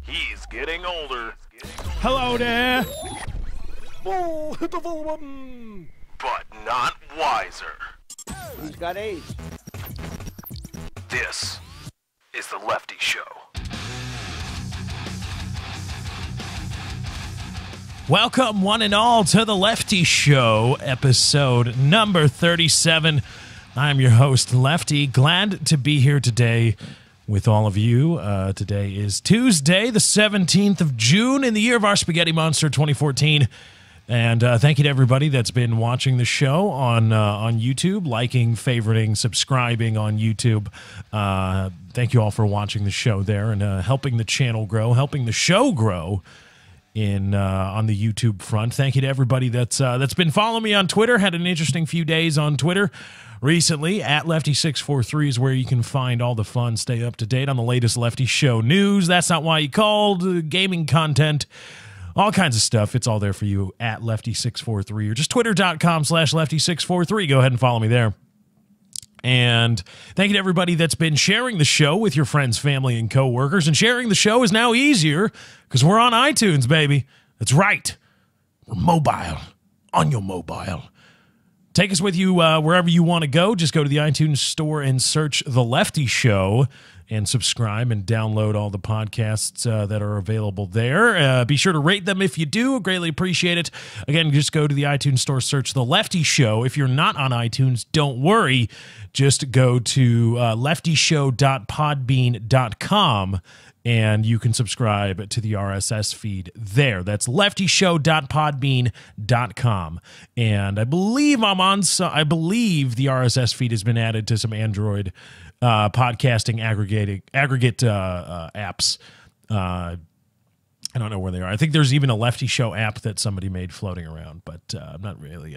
He's getting older. Hello there. Oh, hit the full button. But not wiser. He's got AIDS. This is the Lefty Show. Welcome, one and all, to the Lefty Show, episode number 37. I'm your host, Lefty. Glad to be here today with all of you. Today is Tuesday, the 17th of June, in the year of our Spaghetti Monster 2014. And thank you to everybody that's been watching the show on YouTube, liking, favoriting, subscribing on YouTube. Thank you all for watching the show there and helping the channel grow, helping the show grow on the YouTube front. Thank you to everybody that's been following me on Twitter. Had an interesting few days on Twitter recently. At Lefty643 is where you can find all the fun, stay up to date on the latest Lefty Show news. That's not why you called, gaming content, all kinds of stuff. It's all there for you at Lefty643 or just twitter.com/Lefty643. Go ahead and follow me there. And thank you to everybody that's been sharing the show with your friends, family, and coworkers. And sharing the show is now easier because we're on iTunes, baby. That's right. We're mobile, on your mobile. Take us with you wherever you want to go. Just go to the iTunes store and search The Lefty Show and subscribe and download all the podcasts that are available there. Be sure to rate them if you do. Greatly appreciate it. Again, just go to the iTunes store, search The Lefty Show. If you're not on iTunes, don't worry. Just go to leftyshow.podbean.com and you can subscribe to the RSS feed there. That's leftyshow.podbean.com. And I believe I believe the RSS feed has been added to some Android podcasting aggregate apps. I don't know where they are. I think there's even a Lefty Show app that somebody made floating around, but I'm not really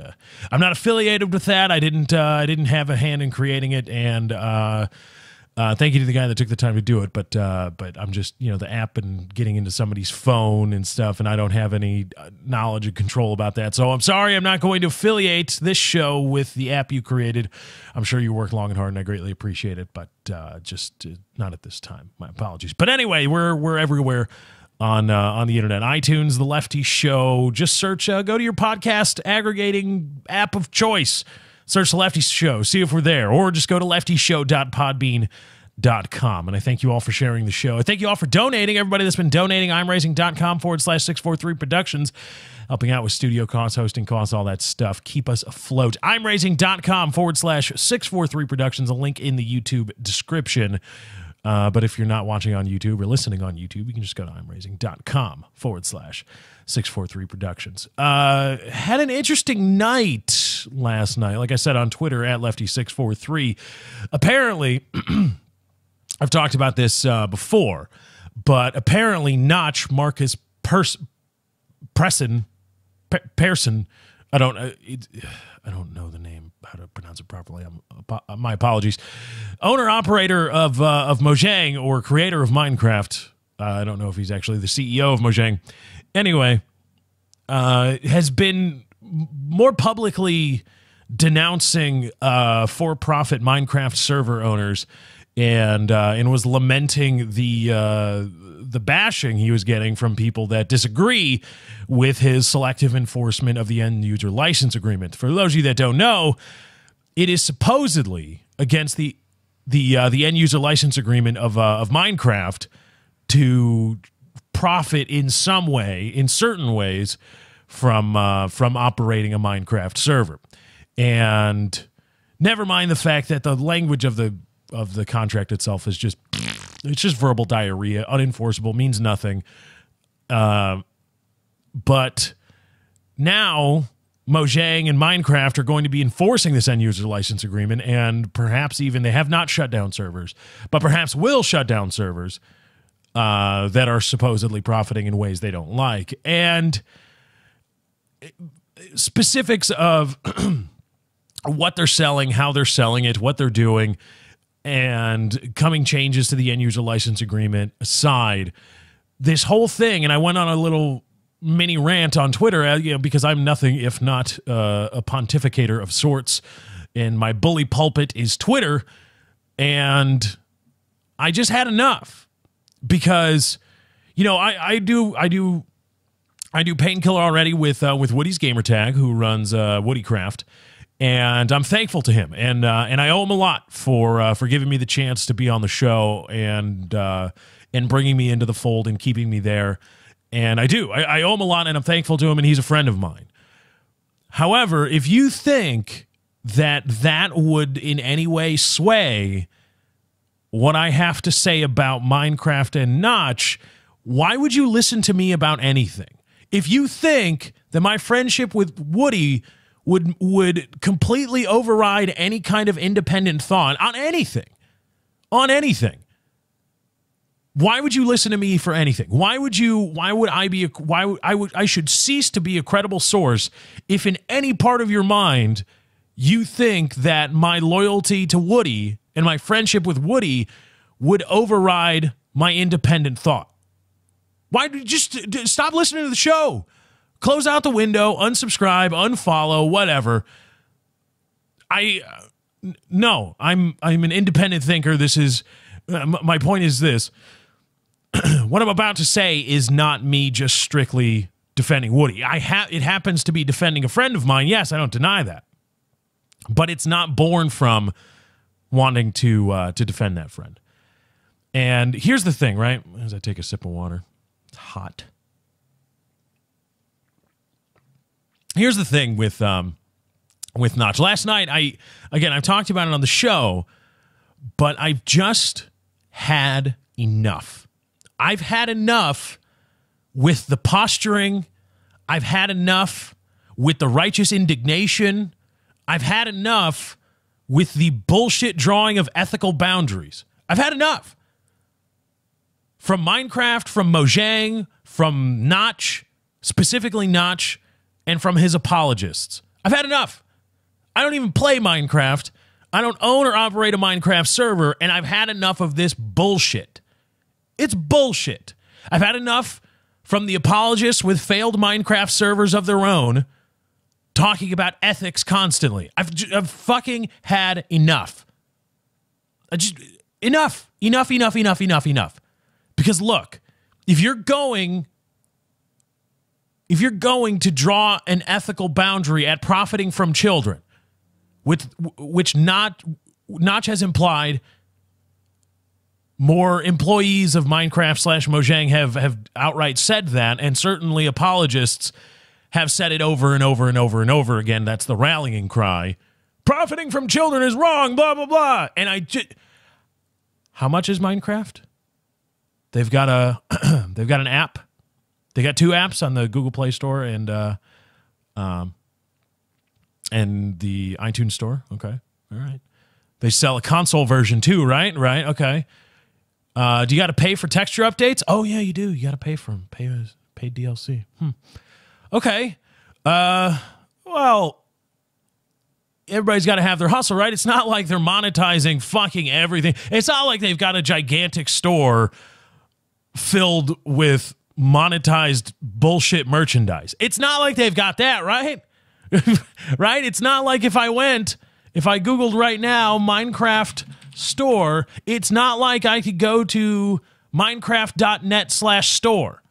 I'm not affiliated with that. I didn't have a hand in creating it, and thank you to the guy that took the time to do it. But I'm just, the app and getting into somebody's phone and stuff, and I don't have any knowledge and control about that. So I'm sorry, I'm not going to affiliate this show with the app you created. I'm sure you worked long and hard, and I greatly appreciate it, but just not at this time. My apologies. But anyway, we're everywhere on the internet. iTunes, The Lefty Show. Just search, go to your podcast aggregating app of choice. Search The Lefty Show. See if we're there. Or just go to leftyshow.podbean.com. And I thank you all for sharing the show. I thank you all for donating. Everybody that's been donating. I'mRaising.com/643 Productions. Helping out with studio costs, hosting costs, all that stuff. Keep us afloat. I'mRaising.com/643 Productions. A link in the YouTube description. But if you're not watching on YouTube or listening on YouTube, you can just go to I'mRaising.com/643 Productions. Had an interesting night last night. Like I said on Twitter, at Lefty643. Apparently, I've talked about this before, but apparently Notch, Marcus Persson, I don't know the name, how to pronounce it properly. My apologies. Owner-operator of Mojang, or creator of Minecraft. I don't know if he's actually the CEO of Mojang. Anyway, has been more publicly denouncing for-profit Minecraft server owners and was lamenting the bashing he was getting from people that disagree with his selective enforcement of the end-user license agreement. For those of you that don't know, it is supposedly against the end-user license agreement of Minecraft to profit in some way, in certain ways, from operating a Minecraft server. And never mind the fact that the language of the contract itself is just verbal diarrhea, unenforceable, means nothing. But now Mojang and Minecraft are going to be enforcing this end-user license agreement, and perhaps even they have not shut down servers, but perhaps will shut down servers that are supposedly profiting in ways they don't like. And specifics of what they're selling, how they're selling it, what they're doing, and coming changes to the end-user license agreement aside, this whole thing, and I went on a little mini rant on Twitter, because I'm nothing if not a pontificator of sorts, and my bully pulpit is Twitter, and I just had enough. because, I do Painkiller already with Woody's Gamertag, who runs Woodycraft, and I'm thankful to him, and I owe him a lot for giving me the chance to be on the show and bringing me into the fold and keeping me there, and I do. I owe him a lot, and I'm thankful to him, and he's a friend of mine. However, if you think that would in any way sway what I have to say about Minecraft and Notch, why would you listen to me about anything? If you think that my friendship with Woody would completely override any kind of independent thought on anything, why would you listen to me for anything? I should cease to be a credible source if in any part of your mind you think that my loyalty to Woody and my friendship with Woody would override my independent thought. Why just stop listening to the show? Close out the window, unsubscribe, unfollow, whatever. No, I'm an independent thinker. This is my point is this. What I'm about to say is not me just strictly defending Woody. It happens to be defending a friend of mine. Yes, I don't deny that. But it's not born from wanting to defend that friend. And here's the thing, right? As I take a sip of water. It's hot. Here's the thing with Notch. Last night, I've talked about it on the show, but I've just had enough. I've had enough with the posturing. I've had enough with the righteous indignation. I've had enough with the bullshit drawing of ethical boundaries. I've had enough. From Minecraft, from Mojang, from Notch, specifically Notch, and from his apologists. I've had enough. I don't even play Minecraft. I don't own or operate a Minecraft server, and I've had enough of this bullshit. It's bullshit. I've had enough from the apologists with failed Minecraft servers of their own talking about ethics constantly. I've fucking had enough. Enough. Because look, if you're going to draw an ethical boundary at profiting from children, which Notch has implied more employees of Minecraft / Mojang have outright said that, and certainly apologists have said it over and over and over and over again. That's the rallying cry. Profiting from children is wrong, blah, blah, blah. And how much is Minecraft? They've got an app. They got 2 apps on the Google Play Store and the iTunes Store. Okay. All right. They sell a console version too, right? Right. Okay. Do you got to pay for texture updates? Oh yeah, you do. You got to pay for them. Pay DLC. Okay. Well, everybody's got to have their hustle, right? It's not like they're monetizing fucking everything. It's not like they've got a gigantic store filled with monetized bullshit merchandise. It's not like they've got that, right? Right? It's not like if I Googled right now, Minecraft store, it's not like I could go to minecraft.net/store.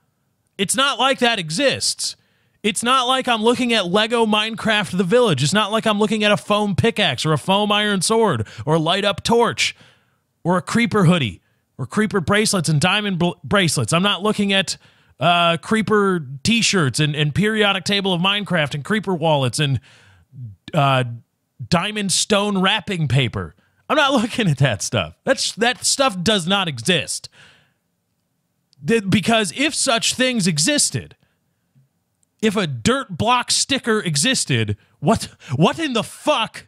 It's not like that exists. It's not like I'm looking at Lego Minecraft The Village. It's not like I'm looking at a foam pickaxe or a foam iron sword or a light up torch or a creeper hoodie or creeper bracelets and diamond bracelets. I'm not looking at creeper t-shirts and periodic table of Minecraft and creeper wallets and diamond stone wrapping paper. I'm not looking at that stuff. That stuff does not exist. Because if such things existed, if a dirt block sticker existed, what in the fuck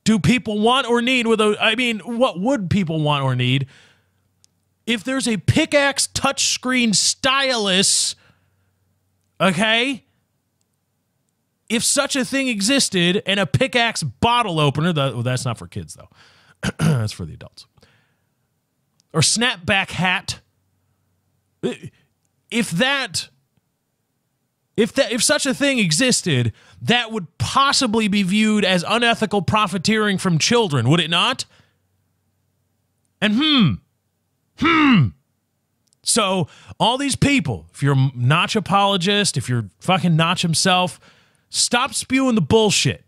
do people want or need with what would people want or need if there's a pickaxe touchscreen stylus, okay? If such a thing existed and a pickaxe bottle opener, that's not for kids though. That's for the adults. Or snapback hat. If such a thing existed, that would possibly be viewed as unethical profiteering from children, would it not? And So all these people, if you're a Notch apologist, if you're fucking Notch himself, stop spewing the bullshit.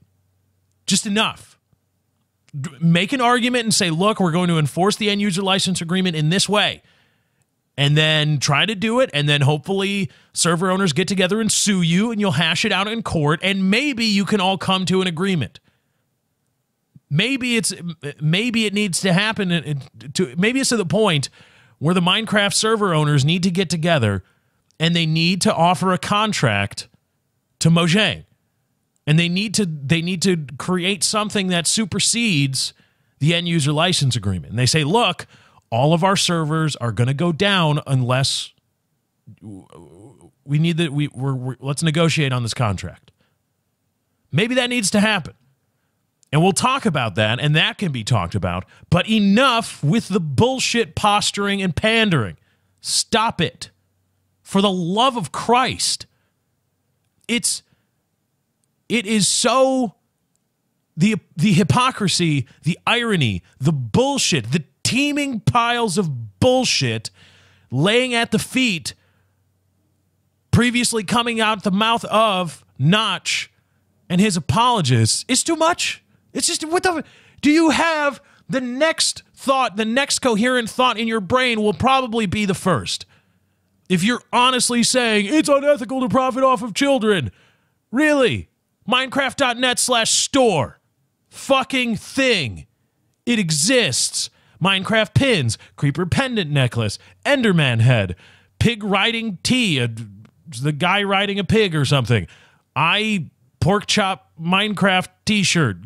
Just enough. Make an argument and say, look, we're going to enforce the end user license agreement in this way. And then try to do it, and then hopefully server owners get together and sue you, and you'll hash it out in court, and maybe you can all come to an agreement. Maybe it needs to happen. Maybe it's to the point where the Minecraft server owners need to get together, and they need to offer a contract to Mojang, and they need to create something that supersedes the end user license agreement. And they say, look, all of our servers are going to go down unless we need that. Let's negotiate on this contract. Maybe that needs to happen. And we'll talk about that, and that can be talked about. But enough with the bullshit posturing and pandering. Stop it. For the love of Christ. It is so... The hypocrisy, the irony, the bullshit, the teeming piles of bullshit laying at the feet, previously coming out the mouth of Notch and his apologists, is too much. It's just, what the... Do you have the next thought, the next coherent thought in your brain will probably be the first. If you're honestly saying, it's unethical to profit off of children. Really? Minecraft.net/store. Fucking thing. It exists. Minecraft pins, creeper pendant necklace, Enderman head, pig riding tea, the guy riding a pig or something. Pork chop Minecraft t-shirt,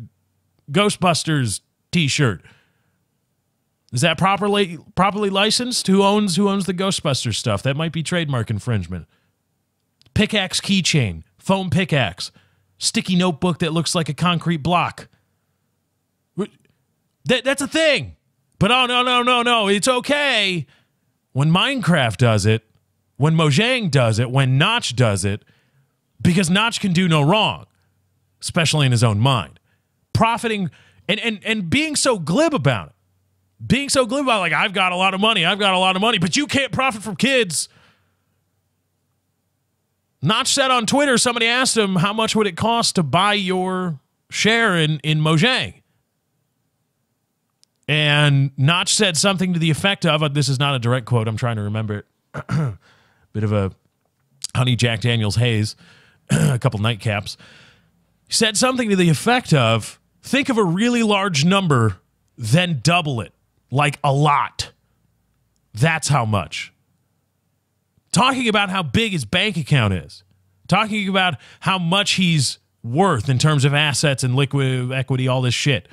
Ghostbusters t-shirt. Is that properly licensed? Who owns the Ghostbusters stuff? That might be trademark infringement. Pickaxe keychain, foam pickaxe, sticky notebook that looks like a concrete block. That's a thing. But oh, no. It's okay when Minecraft does it, when Mojang does it, when Notch does it, because Notch can do no wrong, especially in his own mind. Profiting and being so glib about it. Being so glib about, like, I've got a lot of money, but you can't profit from kids. Notch said on Twitter, somebody asked him, how much would it cost to buy your share in Mojang? And Notch said something to the effect of, this is not a direct quote, I'm trying to remember it. Bit of a honey Jack Daniels haze, a couple nightcaps. He said something to the effect of, think of a really large number, then double it. Like a lot. That's how much. Talking about how big his bank account is. Talking about how much he's worth in terms of assets and liquid equity, all this shit.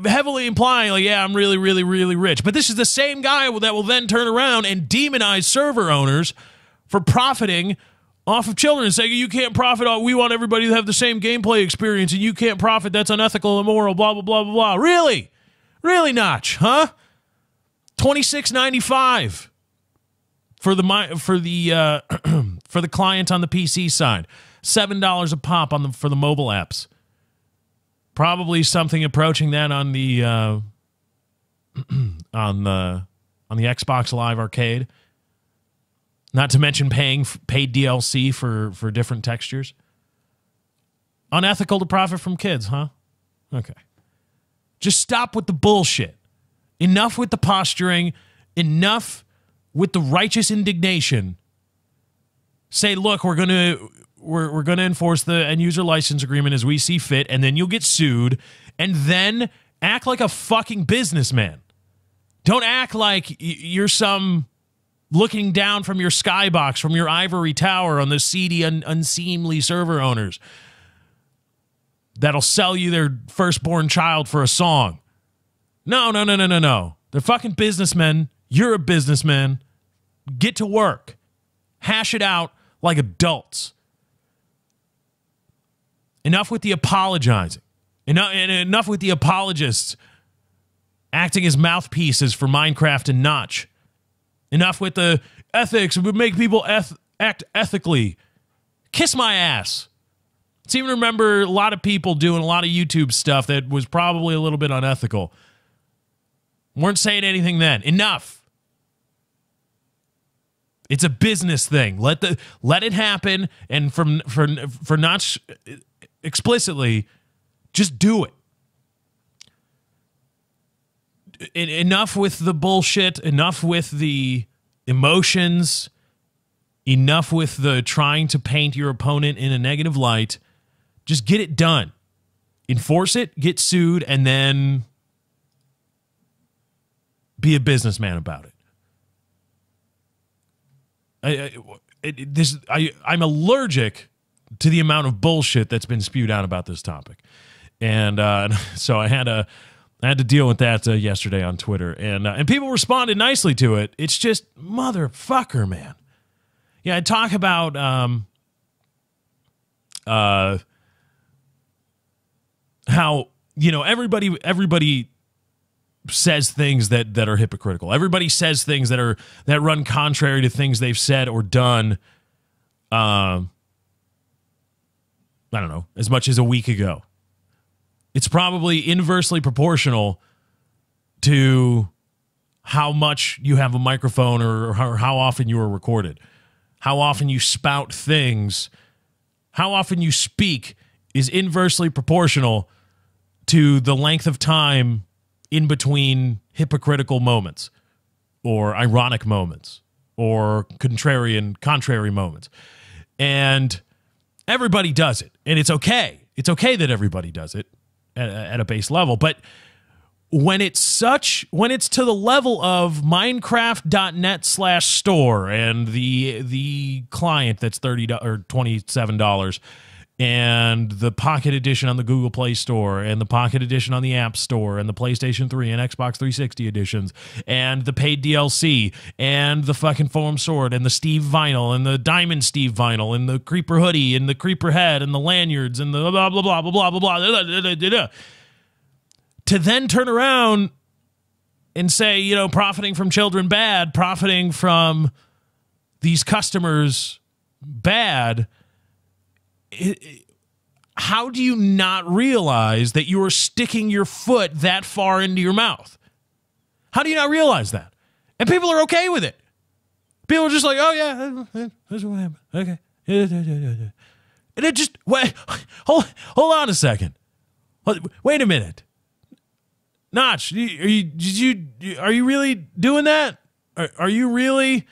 Heavily implying, like, yeah, I'm really, really, really rich. But this is the same guy that will then turn around and demonize server owners for profiting off of children and saying, you can't profit off, we want everybody to have the same gameplay experience and you can't profit, that's unethical, immoral, blah, blah, blah, blah, blah. Really? Really, Notch, huh? $26.95 for the for the client on the PC side. $7 a pop for the mobile apps. Probably something approaching that on the on the Xbox Live Arcade. Not to mention paid DLC for different textures. Unethical to profit from kids, huh? Okay. Just stop with the bullshit. Enough with the posturing. Enough with the righteous indignation. Say, look, we're gonna enforce the end user license agreement as we see fit, and then you'll get sued, and then act like a fucking businessman. Don't act like you're some looking down from your skybox, from your ivory tower on the seedy, unseemly server owners that'll sell you their firstborn child for a song. No. They're fucking businessmen. You're a businessman. Get to work. Hash it out like adults. Enough with the apologizing. Enough with the apologists acting as mouthpieces for Minecraft and Notch. Enough with the ethics. It would make people act ethically. Kiss my ass. I seem to remember a lot of people doing a lot of YouTube stuff that was probably a little bit unethical. Weren't saying anything then. Enough. It's a business thing. Let it happen, and for not explicitly, just do it. Enough with the bullshit. Enough with the emotions. Enough with the trying to paint your opponent in a negative light. Just get it done. Enforce it, get sued, and then be a businessman about it. I'm allergic to the amount of bullshit that's been spewed out about this topic, and so I had to deal with that yesterday on Twitter, and people responded nicely to it. It's just motherfucker, man. Yeah, I talk about how, you know, everybody says things that are hypocritical. Everybody says things that run contrary to things they've said or done. I don't know, as much as a week ago. It's probably inversely proportional to how much you have a microphone or how often you are recorded. How often you spout things, how often you speak is inversely proportional to the length of time in between hypocritical moments or ironic moments or contrary moments. And everybody does it. And it's okay. It's okay that everybody does it at a base level. But when it's to the level of Minecraft.net/store and the client that's $30 or $27 and the Pocket Edition on the Google Play Store and the Pocket Edition on the App Store and the PlayStation 3 and Xbox 360 editions and the paid DLC and the fucking foam sword and the Steve vinyl and the Diamond Steve vinyl and the Creeper hoodie and the Creeper head and the lanyards and the blah, blah, blah, blah, blah, blah, blah, to then turn around and say, you know, profiting from children bad, profiting from these customers bad. How do you not realize that you are sticking your foot that far into your mouth? How do you not realize that? And people are okay with it. People are just like, oh yeah, that's what happened. Okay. And it just, wait, hold on a second. Wait a minute. Notch, are you really doing that? Are you really,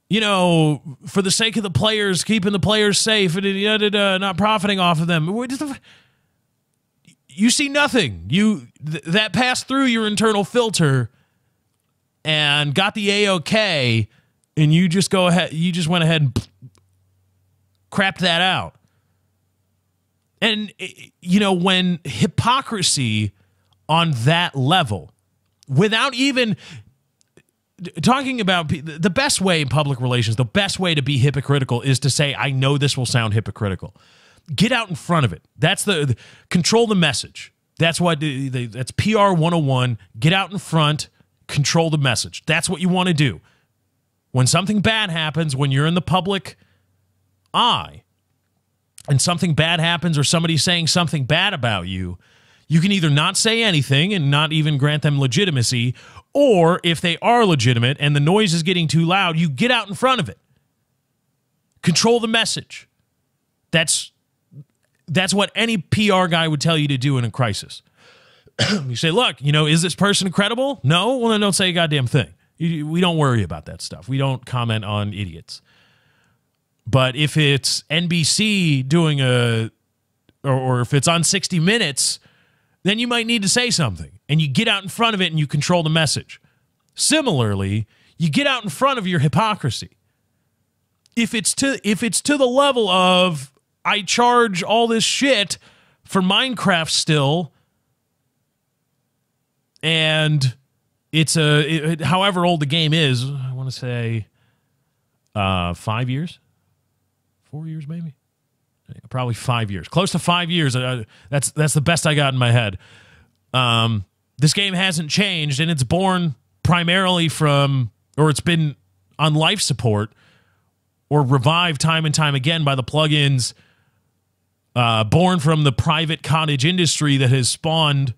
you know, for the sake of the players, keeping the players safe and not profiting off of them? You see nothing. That passed through your internal filter and got the A-OK, and you just went ahead and crapped that out. And, you know, when hypocrisy on that level, without even talking about the best way in public relations, the best way to be hypocritical is to say, I know this will sound hypocritical. Get out in front of it. That's the control the message. That's what that's PR 101. Get out in front, control the message. That's what you want to do. When something bad happens, when you're in the public eye, and something bad happens or somebody's saying something bad about you, you can either not say anything and not even grant them legitimacy, or if they are legitimate and the noise is getting too loud, you get out in front of it. Control the message. That's what any PR guy would tell you to do in a crisis. You say, look, you know, is this person credible? No? Well, then don't say a goddamn thing. We don't worry about that stuff. We don't comment on idiots. But if it's NBC doing or if it's on 60 Minutes, then you might need to say something, and you get out in front of it and you control the message. Similarly, you get out in front of your hypocrisy. If it's to the level of I charge all this shit for Minecraft still, and it's however old the game is, I want to say 5 years, 4 years maybe. Probably 5 years. Close to 5 years. That's the best I got in my head. This game hasn't changed, and it's born primarily from, or it's been on life support or revived time and time again by the plugins born from the private cottage industry that has spawned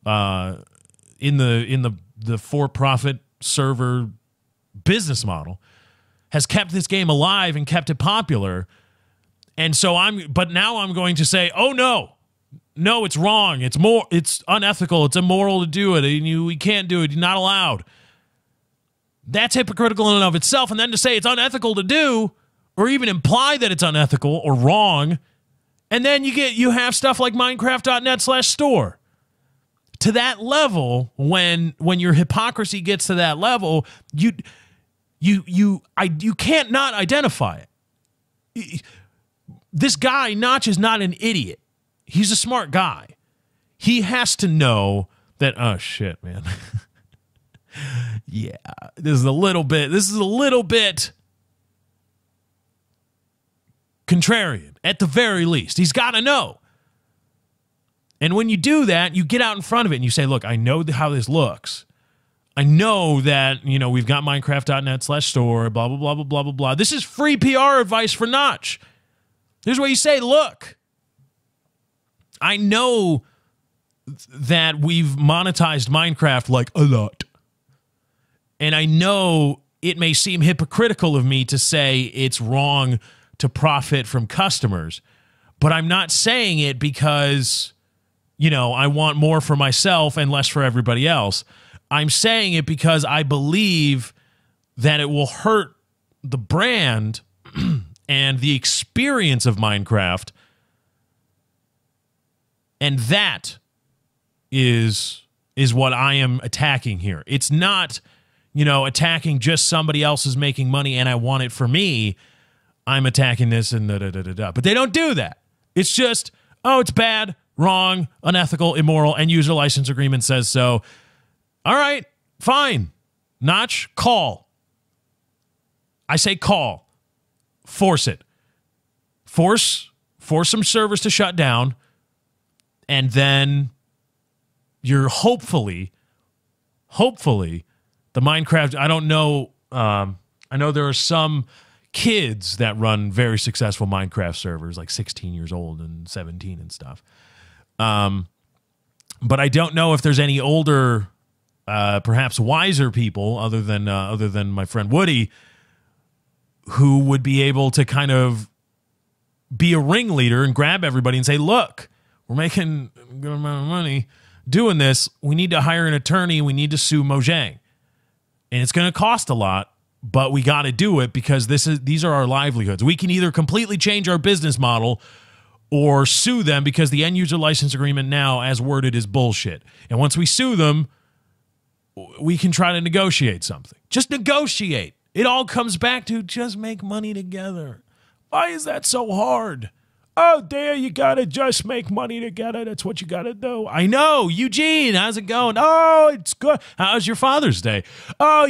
in the for-profit server business model has kept this game alive and kept it popular. And so but now I'm going to say, oh no, it's wrong. It's unethical. It's immoral to do it. And we can't do it. You're not allowed. That's hypocritical in and of itself. And then to say it's unethical to do, or even imply that it's unethical or wrong, and then you have stuff like Minecraft.net/store. To that level, when your hypocrisy gets to that level, you can't not identify it. This guy, Notch, is not an idiot. He's a smart guy. He has to know that, oh shit, man. Yeah, this is a little bit contrarian, at the very least. He's got to know. And when you do that, you get out in front of it and you say, look, I know how this looks. I know that, we've got Minecraft.net/store, blah, blah, blah, blah, blah, blah, blah. This is free PR advice for Notch. Here's what you say, look, I know that we've monetized Minecraft like a lot. And I know it may seem hypocritical of me to say it's wrong to profit from customers, but I'm not saying it because, I want more for myself and less for everybody else. I'm saying it because I believe that it will hurt the brand and the experience of Minecraft. And that is what I am attacking here. It's not, attacking just somebody else is making money and I want it for me. I'm attacking this and da-da-da-da-da. But they don't do that. It's just, oh, it's bad, wrong, unethical, immoral, and user license agreement says so. All right, fine. Notch, call. I say call. Force it. Force some servers to shut down, and then you're hopefully, the Minecraft, I don't know, I know there are some kids that run very successful Minecraft servers, like 16 years old and 17 and stuff. But I don't know if there's any older, perhaps wiser people other than my friend Woody, who would be able to kind of be a ringleader and grab everybody and say, look, we're making a good amount of money doing this. We need to hire an attorney. We need to sue Mojang. And it's going to cost a lot, but we got to do it because these are our livelihoods. We can either completely change our business model or sue them because the end user license agreement now, as worded, is bullshit. And once we sue them, we can try to negotiate something. Just negotiate. It all comes back to just make money together. Why is that so hard? Oh, there, you got to just make money together. That's what you got to do. I know. Eugene, how's it going? Oh, it's good. How's your Father's Day? Oh,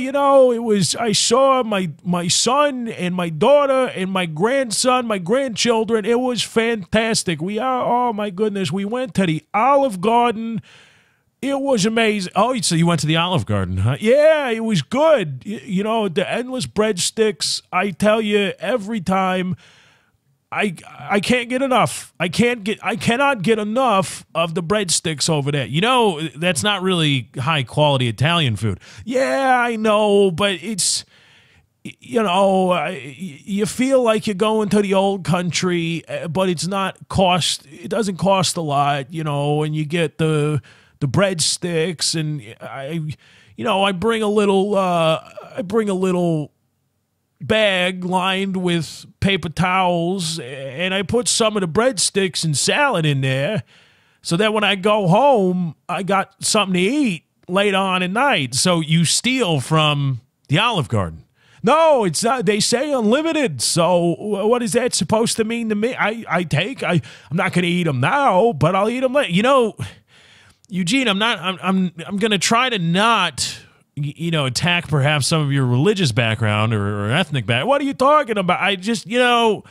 I saw my son and my daughter and my grandson, my grandchildren. It was fantastic. Oh, my goodness. We went to the Olive Garden. It was amazing. Oh, so you went to the Olive Garden, huh? Yeah, it was good. The endless breadsticks, I tell you, every time, I can't get enough. I cannot get enough of the breadsticks over there. That's not really high quality Italian food. Yeah, I know, but it's, you feel like you're going to the old country, but it doesn't cost a lot, and you get the breadsticks, and I bring a little bag lined with paper towels, and I put some of the breadsticks and salad in there so that when I go home, I got something to eat late on at night. So you steal from the Olive Garden. No, it's not. They say unlimited. So what is that supposed to mean to me? I'm not going to eat them now, but I'll eat them later. Eugene, I'm going to try to not attack perhaps some of your religious background or ethnic background. What are you talking about? I just, there's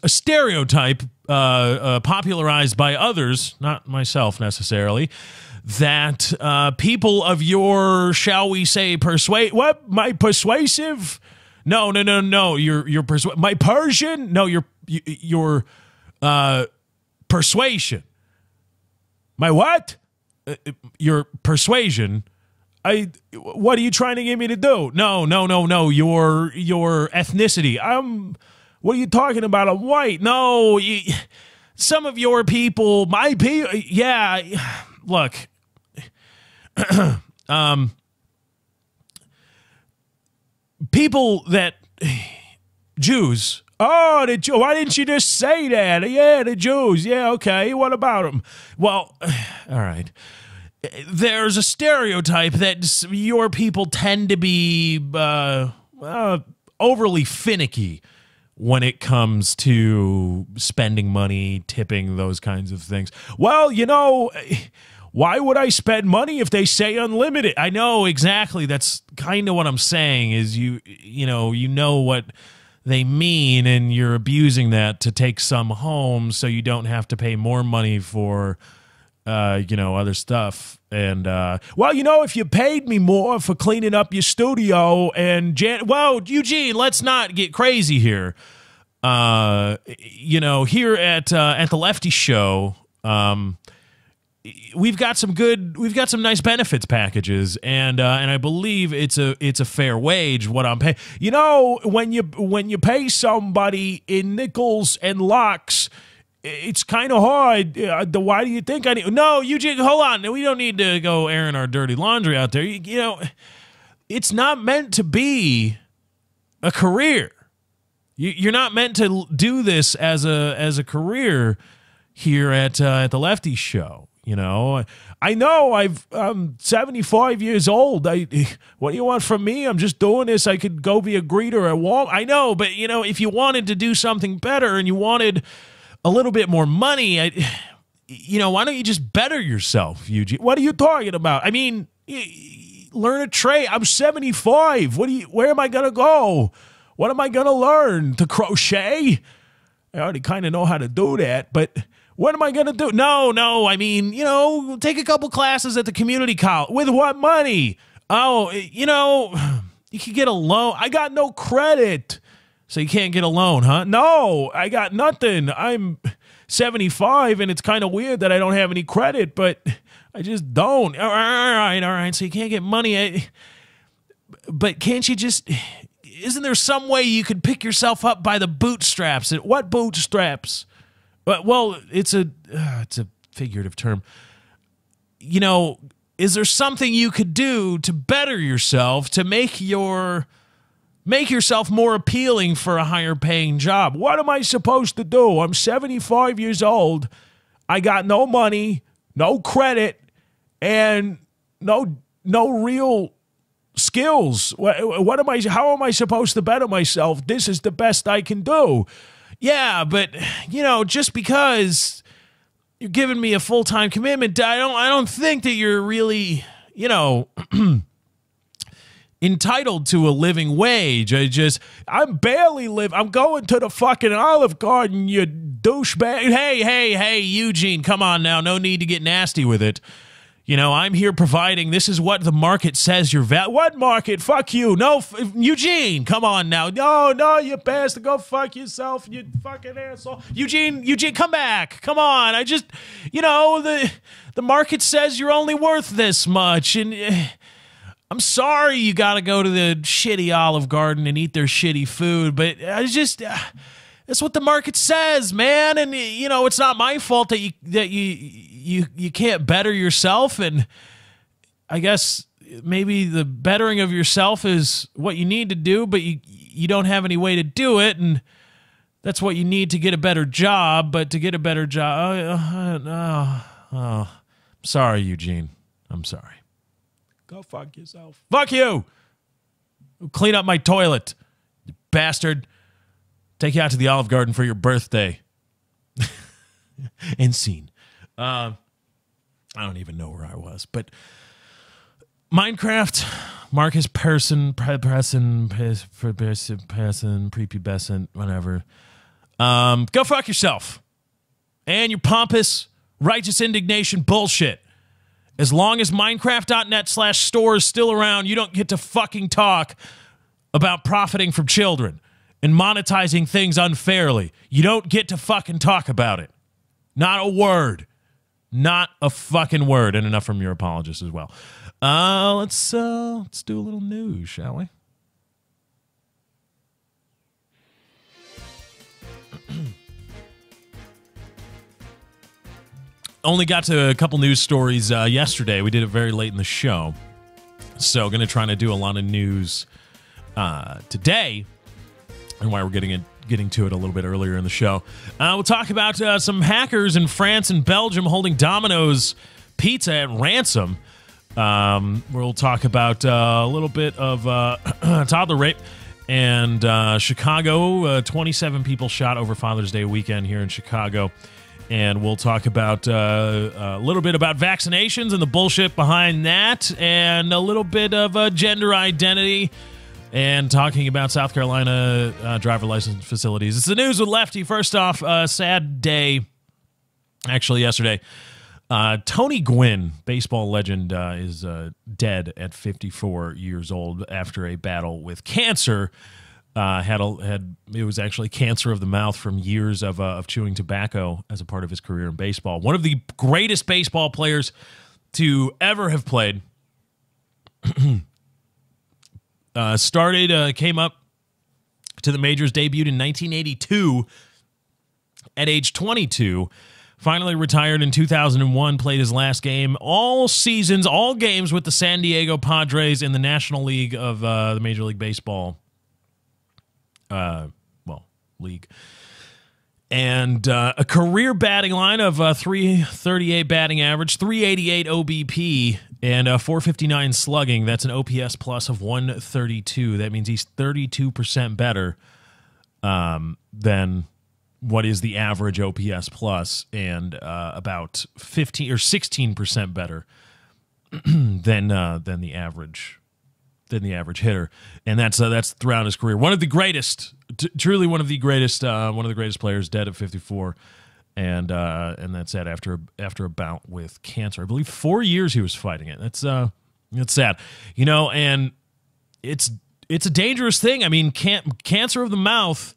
a stereotype popularized by others, not myself necessarily, that people of your, shall we say, my persuasive? No. Your my Persian? No, your persuasion. My what? Your persuasion What are you trying to get me to do? No. Your ethnicity. What are you talking about? I'm white. No, some of your people, my people. Yeah, look. People that Jews. Oh, the Jew. Why didn't you just say that? Yeah, the Jews. Yeah, okay. What about them? Well, all right. There's a stereotype that your people tend to be overly finicky when it comes to spending money, tipping, those kinds of things. Well, why would I spend money if they say unlimited? I know exactly. That's kind of what I'm saying is you know what they mean, and you're abusing that to take some home so you don't have to pay more money for other stuff. And if you paid me more for cleaning up your studio and Eugene, let's not get crazy here. Here at the Lefty Show, we've got some nice benefits packages, and I believe it's a fair wage what I'm paying. When you pay somebody in nickels and locks, it's kind of hard. Why do you think I need? No, Eugene, hold on. We don't need to go airing our dirty laundry out there. It's not meant to be a career. You're not meant to do this as a career here at the Lefty Show. I know I'm 75 years old. What do you want from me? I'm just doing this. I could go be a greeter at Walmart. I know, but if you wanted to do something better and you wanted a little bit more money, why don't you just better yourself, Eugene? What are you talking about? I mean, learn a trade. I'm 75. Where am I going to go? What am I going to learn? To crochet? I already kind of know how to do that, but what am I going to do? No. I mean, take a couple classes at the community college. With what money? Oh, you could get a loan. I got no credit. So you can't get a loan, huh? No, I got nothing. I'm 75, and it's kind of weird that I don't have any credit, but I just don't. All right. So you can't get money. But can't you just... Isn't there some way you could pick yourself up by the bootstraps? What bootstraps? Well, it's a figurative term. Is there something you could do to better yourself, to make yourself more appealing for a higher paying job? What am I supposed to do? I'm 75 years old. I got no money, no credit, and no real skills. How am I supposed to better myself? This is the best I can do. Yeah, but just because you're giving me a full-time commitment, I don't think that you're really, entitled to a living wage. I'm barely I'm going to the fucking Olive Garden, you douchebag. Hey, Eugene, come on now. No need to get nasty with it. I'm here providing. This is what the market says you're What market? Fuck you. No, Eugene, come on now. No, you bastard. Go fuck yourself, you fucking asshole. Eugene, come back. Come on. The market says you're only worth this much, and I'm sorry you got to go to the shitty Olive Garden and eat their shitty food, but that's what the market says, man. And it's not my fault that you can't better yourself. And I guess maybe the bettering of yourself is what you need to do, but you don't have any way to do it, and that's what you need to get a better job. But to get a better job, sorry, Eugene. I'm sorry. Go fuck yourself. Fuck you. Clean up my toilet, you bastard. Take you out to the Olive Garden for your birthday. End scene. I don't even know where I was, but Minecraft, Marcus Persson, prepubescent, whatever. Go fuck yourself. And your pompous, righteous indignation bullshit. As long as Minecraft.net/store is still around, you don't get to fucking talk about profiting from children and monetizing things unfairly. You don't get to fucking talk about it. Not a word. Not a fucking word. And enough from your apologist as well. Let's do a little news, shall we? Only got to a couple news stories yesterday. We did it very late in the show. So going to try to do a lot of news today, and why we're getting to it a little bit earlier in the show. We'll talk about some hackers in France and Belgium holding Domino's Pizza at ransom. We'll talk about a little bit of toddler rape. And Chicago, 27 people shot over Father's Day weekend here in Chicago. And we'll talk about a little bit about vaccinations and the bullshit behind that, and a little bit of gender identity, and talking about South Carolina driver license facilities. It's the news with Lefty. First off, sad day, actually, yesterday. Tony Gwynn, baseball legend, is dead at 54 years old after a battle with cancer. It was actually cancer of the mouth from years of chewing tobacco as a part of his career in baseball. One of the greatest baseball players to ever have played. Came up to the majors, debuted in 1982 at age 22. Finally retired in 2001, played his last game all games with the San Diego Padres in the National League of the Major League Baseball league. And a career batting line of 338 batting average, 388 OBP, and 459 slugging. That's an OPS plus of 132. That means he's 32% better than what is the average OPS plus, and about 15 or 16% better than the average hitter, and that's throughout his career. One of the greatest, truly one of the greatest players, dead at 54, and that's sad after a bout with cancer. I believe 4 years he was fighting it. That's sad, and it's a dangerous thing. I mean, cancer of the mouth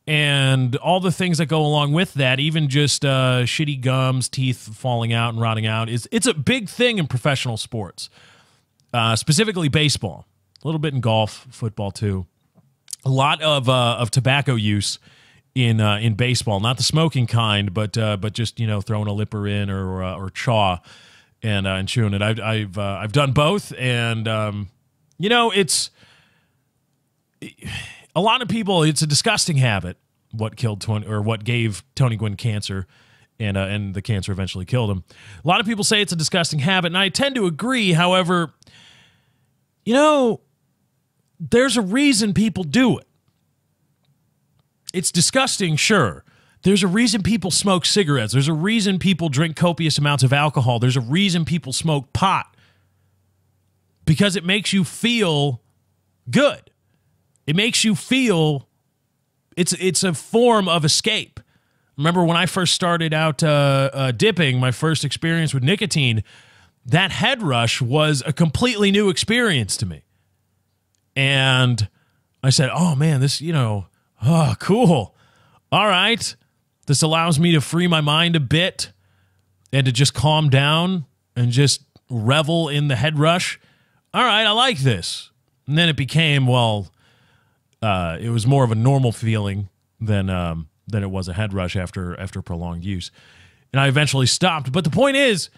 and all the things that go along with that, even just shitty gums, teeth falling out and rotting out, it's a big thing in professional sports. Specifically baseball, a little bit in golf, football too. A lot of tobacco use in baseball, not the smoking kind, but just throwing a lipper in or chaw and chewing it. I've done both, and it's a lot of people. It's a disgusting habit. What gave Tony Gwynn cancer. And the cancer eventually killed him. A lot of people say it's a disgusting habit, and I tend to agree. However, there's a reason people do it. It's disgusting, sure. There's a reason people smoke cigarettes. There's a reason people drink copious amounts of alcohol. There's a reason people smoke pot. Because it makes you feel good. It makes you feel it's a form of escape. Remember when I first started out dipping, my first experience with nicotine, that head rush was a completely new experience to me. And I said, oh man, this, cool. All right. This allows me to free my mind a bit and to just calm down and just revel in the head rush. All right, I like this. And then it became, it was more of a normal feeling than it was a head rush after prolonged use. And I eventually stopped. But the point is,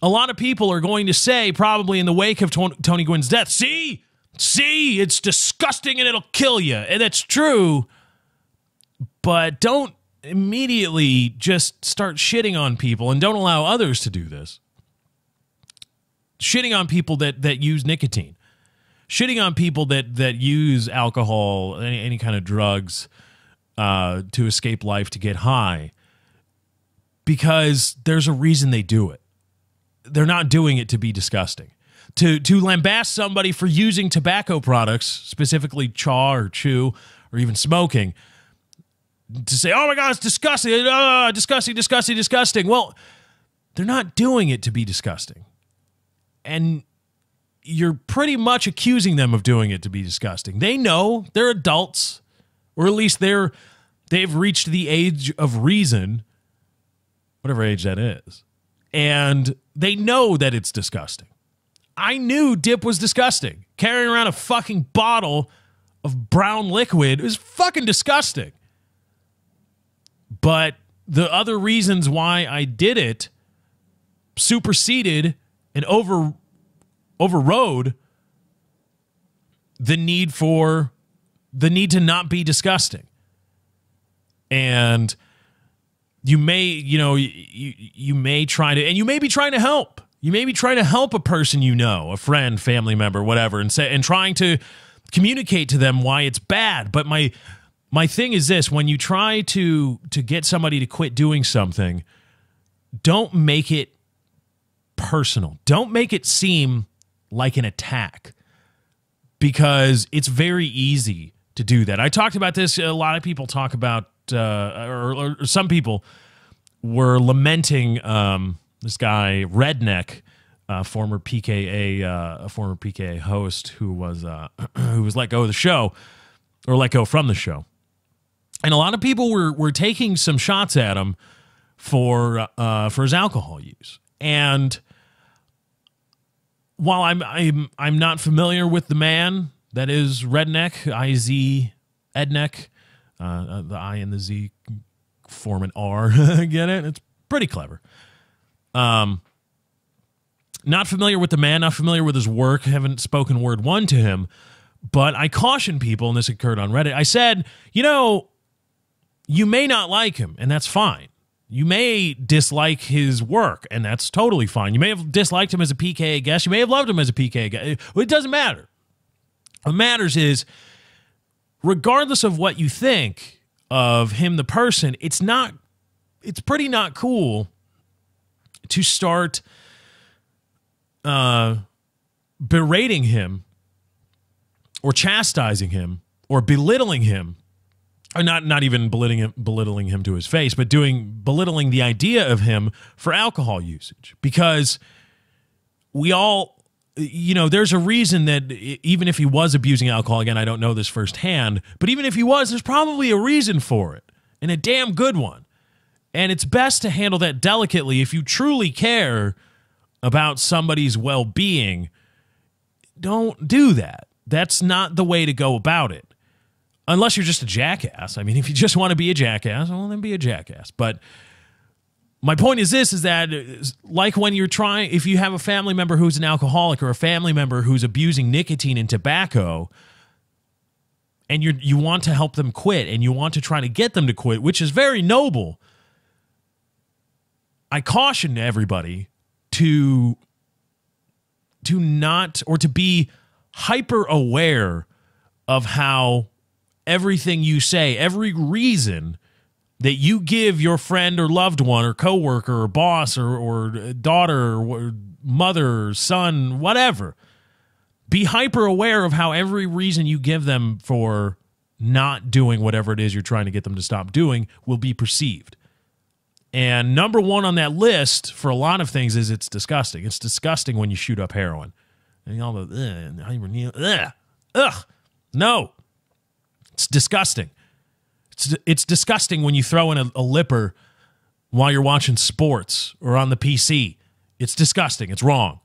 a lot of people are going to say, probably in the wake of Tony Gwynn's death, see, it's disgusting and it'll kill you. And that's true. But don't immediately just start shitting on people, and don't allow others to do this. Shitting on people that use nicotine. Shitting on people that use alcohol, any kind of drugs, to escape life, to get high, because there's a reason they do it. They're not doing it to be disgusting. To lambast somebody for using tobacco products, specifically chaw or chew or even smoking, to say, oh my God, it's disgusting, disgusting. Well, they're not doing it to be disgusting. And you're pretty much accusing them of doing it to be disgusting. They know, they're adults, or at least they've reached the age of reason, whatever age that is, and they know that it's disgusting. I knew dip was disgusting. Carrying around a fucking bottle of brown liquid is fucking disgusting. But the other reasons why I did it superseded and overrode the need to not be disgusting. And you may, you may try to, and you may be trying to help. You may be trying to help a person a friend, family member, whatever, and trying to communicate to them why it's bad. But my thing is this: when you try to get somebody to quit doing something, don't make it personal. Don't make it seem like an attack, because it's very easy to do that. I talked about this. A lot of people talk about, or some people were lamenting this guy Redneck, former PKA host who was let go of the show, or let go from the show, and a lot of people were taking some shots at him for his alcohol use. And while I'm not familiar with the man that is Redneck, I-Z, Edneck, the I and the Z form an R. Get it? It's pretty clever. Not familiar with the man, not familiar with his work, haven't spoken word one to him, but I caution people, and this occurred on Reddit. I said, you may not like him, and that's fine. You may dislike his work, and that's totally fine. You may have disliked him as a PKA guest. You may have loved him as a PKA guest. It doesn't matter. What matters is, regardless of what you think of him, the person, it's pretty not cool to start berating him or chastising him or belittling him, or not even belittling him to his face, but belittling the idea of him for alcohol usage. Because we all, there's a reason that even if he was abusing alcohol, again, I don't know this firsthand, but even if he was, there's probably a reason for it, and a damn good one. And it's best to handle that delicately. If you truly care about somebody's well-being, don't do that. That's not the way to go about it. Unless you're just a jackass. I mean, if you just want to be a jackass, well, then be a jackass. But my point is this, is that like when you're if you have a family member who's an alcoholic, or a family member who's abusing nicotine and tobacco, and you want to help them quit, and you want to try to get them to quit, which is very noble, I caution everybody to not, or to be hyper aware of how everything you say, every reason that you give your friend or loved one or coworker or boss or daughter or mother or son, whatever, be hyper aware of how every reason you give them for not doing whatever it is you're trying to get them to stop doing will be perceived. And number one on that list for a lot of things is it's disgusting. It's disgusting when you shoot up heroin. And all the, no. It's disgusting. It's disgusting when you throw in a lipper while you're watching sports or on the PC. It's disgusting. It's wrong.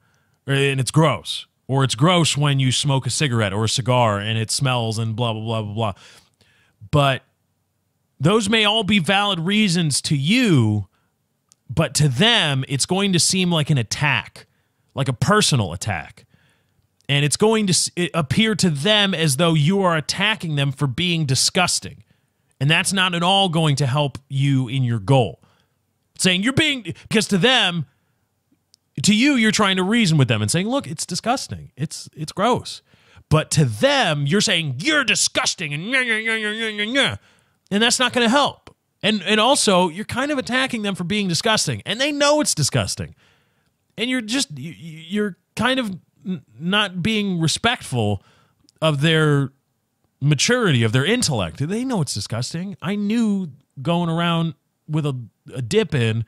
And it's gross. Or it's gross when you smoke a cigarette or a cigar and it smells and blah, blah, blah, blah, blah. But those may all be valid reasons to you, but to them, it's going to seem like an attack, like a personal attack. And it's going to appear to them as though you are attacking them for being disgusting. And that's not at all going to help you in your goal. Saying because to them, to you, you're trying to reason with them and saying, look, it's disgusting. It's gross. But to them, you're saying, you're disgusting. And that's not going to help. And also, you're kind of attacking them for being disgusting. And they know it's disgusting. And you're kind of not being respectful of their maturity, of their intellect. They know it's disgusting. I knew going around with a dip in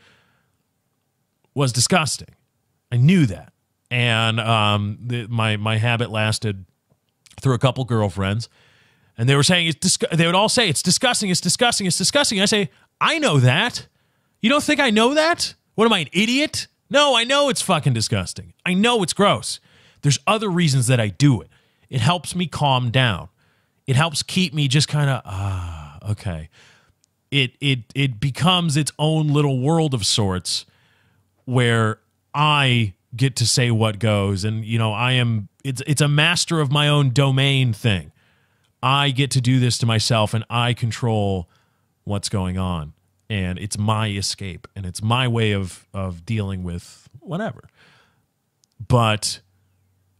was disgusting. I knew that. And my habit lasted through a couple girlfriends. And they were saying, they would all say, it's disgusting, it's disgusting, it's disgusting. I say, I know that. You don't think I know that? What am I, an idiot? No, I know it's fucking disgusting. I know it's gross. There's other reasons that I do it. It helps me calm down. It helps keep me just kind of, okay. It becomes its own little world of sorts where I get to say what goes. And, it's a master of my own domain thing. I get to do this to myself and I control what's going on. And it's my escape and it's my way of dealing with whatever. But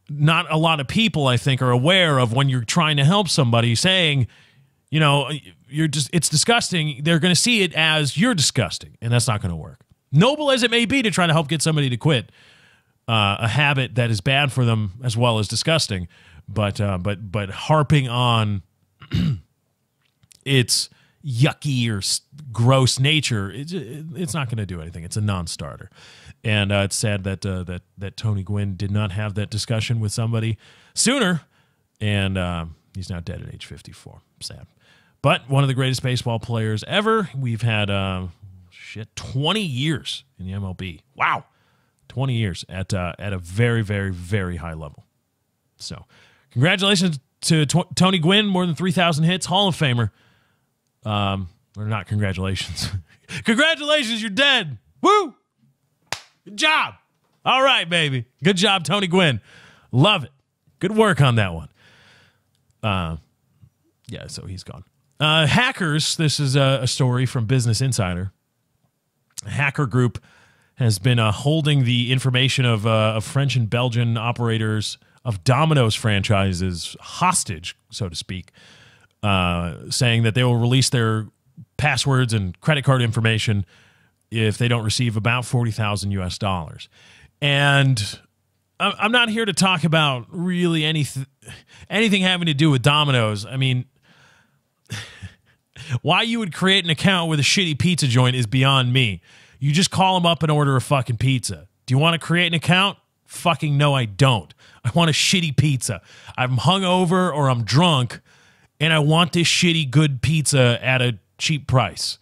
not a lot of people, I think, are aware of when you're trying to help somebody saying, it's disgusting. They're going to see it as you're disgusting, and that's not going to work. Noble as it may be to try to help get somebody to quit a habit that is bad for them as well as disgusting, but harping on its yucky or gross nature, it's not going to do anything. It's a non-starter. And it's sad that Tony Gwynn did not have that discussion with somebody sooner, and he's now dead at age 54. Sad. But one of the greatest baseball players ever. We've had 20 years in the MLB. Wow, 20 years at a very, very, very high level. So, congratulations to Tony Gwynn, more than 3,000 hits, Hall of Famer. Or not congratulations. Congratulations, you're dead. Woo! Good job. All right, baby. Good job, Tony Gwynn. Love it. Good work on that one. Yeah, so he's gone. Hackers, this is a story from Business Insider. A hacker group has been holding the information of French and Belgian operators of Domino's franchises hostage, so to speak, saying that they will release their passwords and credit card information if they don't receive about $40,000 US. And I'm not here to talk about really anything having to do with Domino's. I mean, why you would create an account with a shitty pizza joint is beyond me. You just call them up and order a fucking pizza. Do you want to create an account? Fucking no, I don't. I want a shitty pizza. I'm hungover or I'm drunk, and I want this shitty good pizza at a cheap price.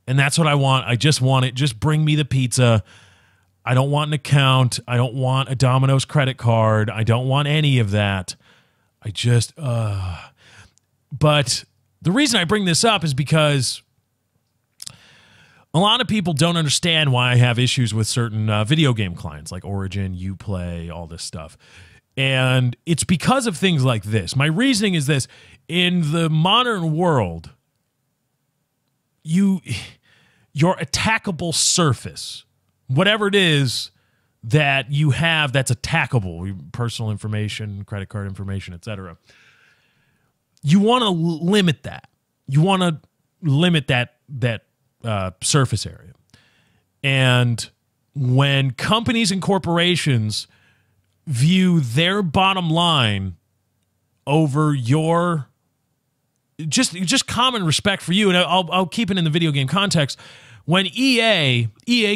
And that's what I want. I just want it. Just bring me the pizza. I don't want an account. I don't want a Domino's credit card. I don't want any of that. I just, But the reason I bring this up is because a lot of people don't understand why I have issues with certain video game clients like Origin, Uplay, all this stuff. And it's because of things like this. My reasoning is this. In the modern world, your attackable surface, whatever it is that you have that's attackable, personal information, credit card information, etc., you want to limit that. You want to limit that surface area. And when companies and corporations view their bottom line over your just common respect for you, and I'll keep it in the video game context. When EA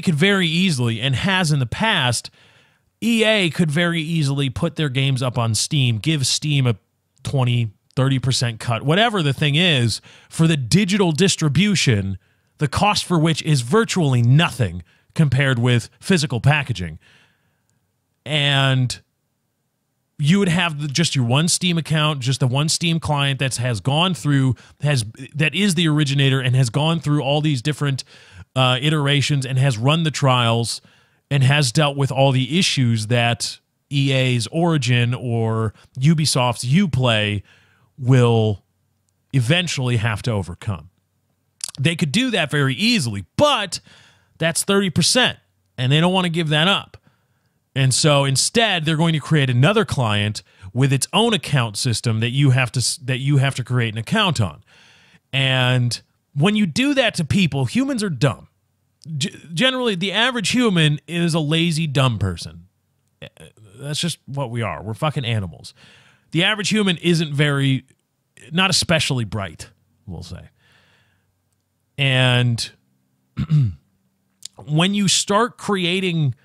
could very easily, and has in the past, EA could very easily put their games up on Steam, give Steam a 20-30% cut, whatever the thing is, for the digital distribution, the cost for which is virtually nothing compared with physical packaging. And you would have just your one Steam account, just the one Steam client that is the originator and has gone through all these different iterations and has run the trials and has dealt with all the issues that EA's Origin or Ubisoft's Uplay will eventually have to overcome. They could do that very easily, but that's 30%, and they don't want to give that up. And so instead, they're going to create another client with its own account system that you have to create an account on. And when you do that to people, humans are dumb. Generally, the average human is a lazy, dumb person. That's just what we are. We're fucking animals. The average human not especially bright, we'll say. And when you start creating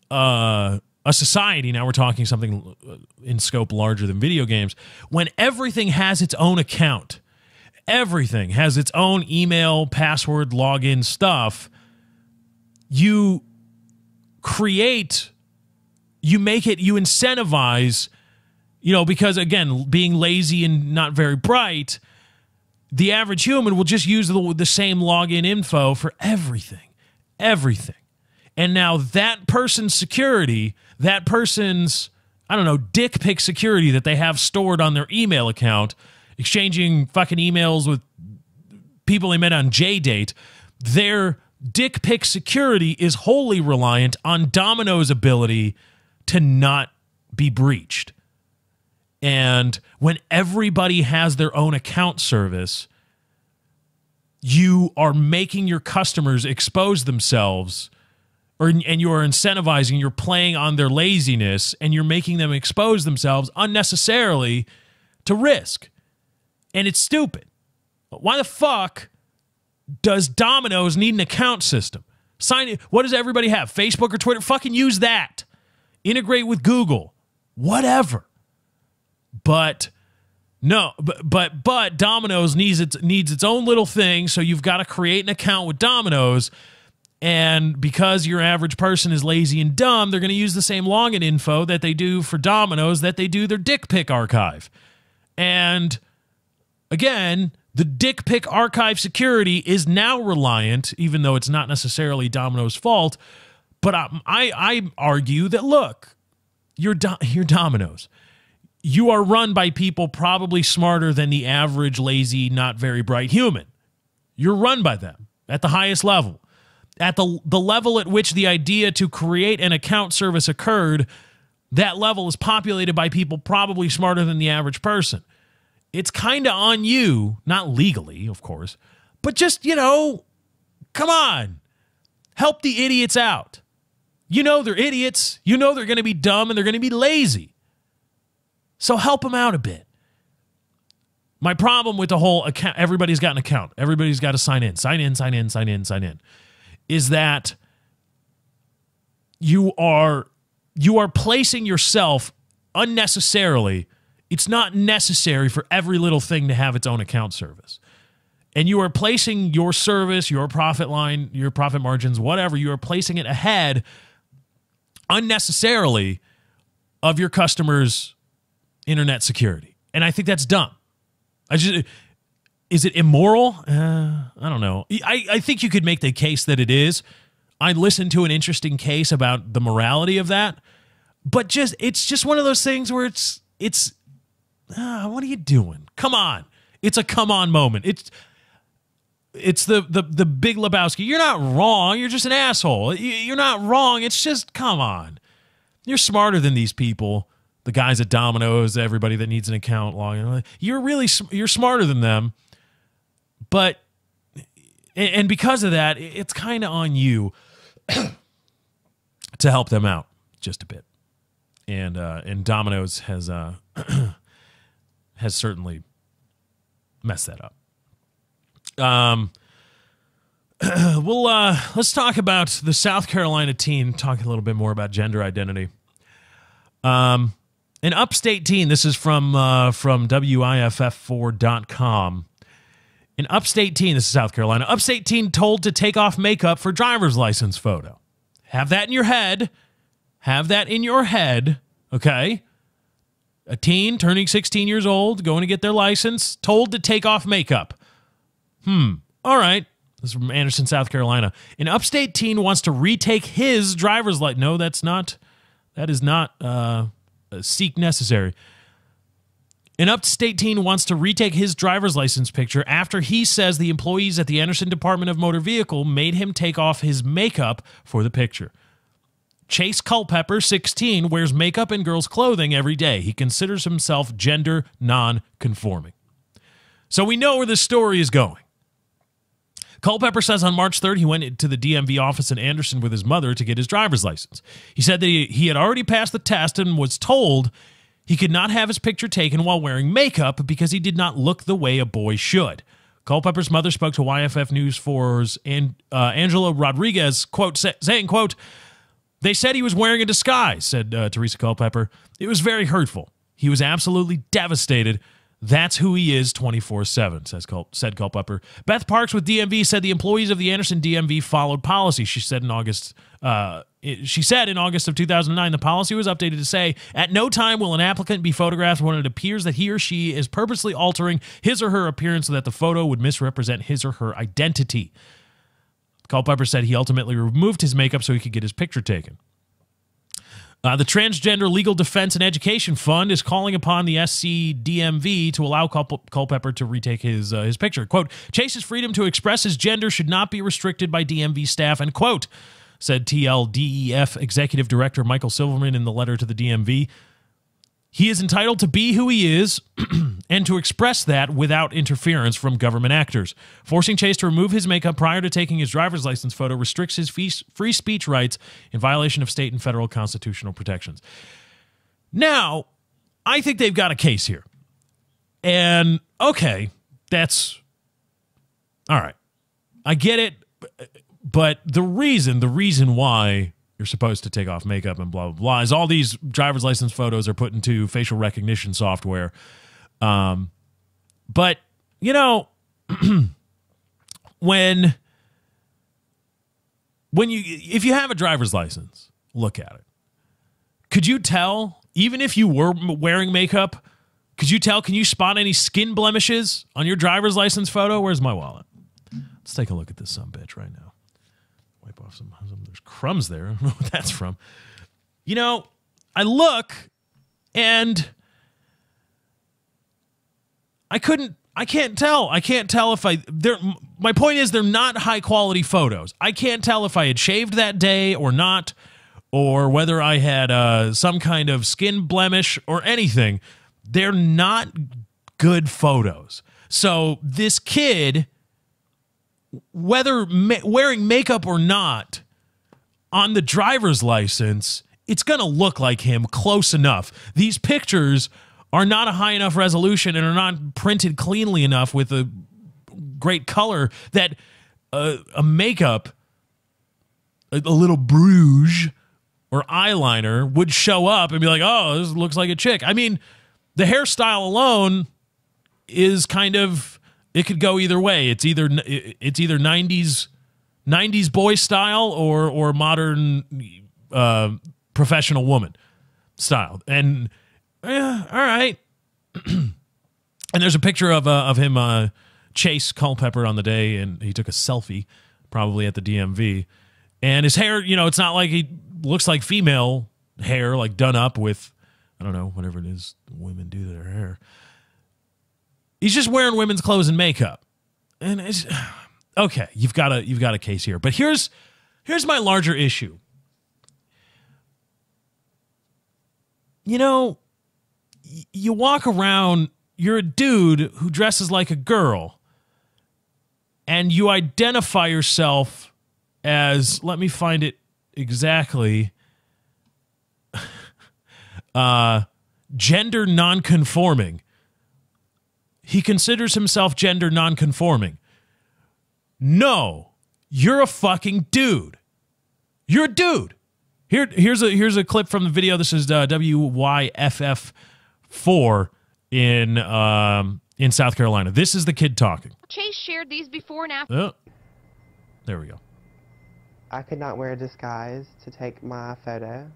a society, now we're talking something in scope larger than video games, when everything has its own account, everything has its own email, password, login stuff, you create you incentivize, because again, being lazy and not very bright, the average human will just use the same login info for everything. And now that person's security, that person's, dick pic security that they have stored on their email account, exchanging fucking emails with people they met on JDate, their dick pic security is wholly reliant on Domino's ability to not be breached. And when everybody has their own account service, you are making your customers expose themselves, and you are incentivizing, you're playing on their laziness, and you're making them expose themselves unnecessarily to risk. And it's stupid. Why the fuck does Domino's need an account system? What does everybody have? Facebook or Twitter? Fucking use that. Integrate with Google. Whatever. But no, but Domino's needs its own little thing, so you've got to create an account with Domino's. And because your average person is lazy and dumb, they're going to use the same login info that they do for Domino's that they do their dick pic archive. And again, the dick pic archive security is now reliant, even though it's not necessarily Domino's fault. But I argue that, look, you're Domino's. You are run by people probably smarter than the average lazy, not very bright human. You're run by them at the highest level. At the level at which the idea to create an account service occurred, that level is populated by people probably smarter than the average person. It's kind of on you, not legally, of course, but just, come on. Help the idiots out. They're idiots. They're going to be dumb and they're going to be lazy. So help them out a bit. My problem with the whole account, everybody's got an account. Everybody's got to sign in, is that you are placing yourself unnecessarily. It's not necessary for every little thing to have its own account service. And you are placing your service, your profit line, your profit margins, whatever, you are placing it ahead unnecessarily of your customers' internet security. And I think that's dumb. Is it immoral? I don't know. I think you could make the case that it is. I listened to an interesting case about the morality of that. But it's just one of those things where it's what are you doing? Come on. It's a come on moment. It's the Big Lebowski. You're not wrong. You're just an asshole. You're not wrong. It's just, come on. You're smarter than these people. The guys at Domino's, everybody that needs an account login. You're smarter than them. But, and because of that, it's kind of on you to help them out just a bit. And Domino's has certainly messed that up. Let's talk about the South Carolina teen, talk a little bit more about gender identity. An upstate teen, this is from WIFF4.com. An upstate teen, this is South Carolina, upstate teen told to take off makeup for driver's license photo. Have that in your head. Have that in your head, okay? A teen turning 16 years old, going to get their license, told to take off makeup. All right. This is from Anderson, South Carolina. An upstate teen wants to retake his driver's license. No, that is not seek necessary. An upstate teen wants to retake his driver's license picture after he says the employees at the Anderson Department of Motor Vehicle made him take off his makeup for the picture. Chase Culpepper, 16, wears makeup and girls' clothing every day. He considers himself gender non-conforming. So we know where this story is going. Culpepper says on March 3rd, he went to the DMV office in Anderson with his mother to get his driver's license. He said that he had already passed the test and was told he could not have his picture taken while wearing makeup because he did not look the way a boy should. Culpepper's mother spoke to YFF News 4's Angela Rodriguez, quote, saying, quote, "They said he was wearing a disguise," said Teresa Culpepper. "It was very hurtful. He was absolutely devastated That's who he is 24/7, said Culpepper. Beth Parks with DMV said the employees of the Anderson DMV followed policy. She said in August of 2009, the policy was updated to say, at no time will an applicant be photographed when it appears that he or she is purposely altering his or her appearance so that the photo would misrepresent his or her identity. Culpepper said he ultimately removed his makeup so he could get his picture taken. The Transgender Legal Defense and Education Fund is calling upon the SCDMV to allow Culpepper to retake his picture. Quote, Chase's freedom to express his gender should not be restricted by DMV staff, end quote, said TLDEF Executive Director Michael Silverman in the letter to the DMV. He is entitled to be who he is and to express that without interference from government actors. Forcing Chase to remove his makeup prior to taking his driver's license photo restricts his free speech rights in violation of state and federal constitutional protections. Now, I think they've got a case here. And, okay, that's... all right. I get it, but the reason why... you're supposed to take off makeup and blah, blah, blah, is all these driver's license photos are put into facial recognition software. But, you know, if you have a driver's license, look at it. Could you tell, even if you were wearing makeup, could you tell, can you spot any skin blemishes on your driver's license photo? Where's my wallet? Let's take a look at this sumbitch right now. Wipe off some, there's crumbs there. I don't know what that's from. You know, I look and I can't tell. I can't tell if my point is they're not high quality photos. I can't tell if I had shaved that day or not, or whether I had some kind of skin blemish or anything. They're not good photos. So this kid, whether wearing makeup or not on the driver's license, it's going to look like him close enough. These pictures are not a high enough resolution and are not printed cleanly enough with a great color that a makeup, a little bruge or eyeliner would show up and be like, oh, this looks like a chick. I mean, the hairstyle alone is kind of... it could go either way. It's either 90s boy style or modern professional woman style. And all right. And there's a picture of him, Chase Culpepper, on the day, and he took a selfie, probably at the DMV. And his hair, you know, it's not like he looks like female hair, like done up with, I don't know, whatever it is women do to their hair. He's just wearing women's clothes and makeup. And it's okay, you've got a case here. But here's my larger issue. You know, you walk around, you're a dude who dresses like a girl, and you identify yourself as, let me find it exactly, gender nonconforming. He considers himself gender nonconforming. No, you're a fucking dude. You're a dude. Here's a clip from the video. This is WYFF4 in South Carolina. This is the kid talking. Chase shared these before and after. Oh, there we go. I could not wear a disguise to take my photo,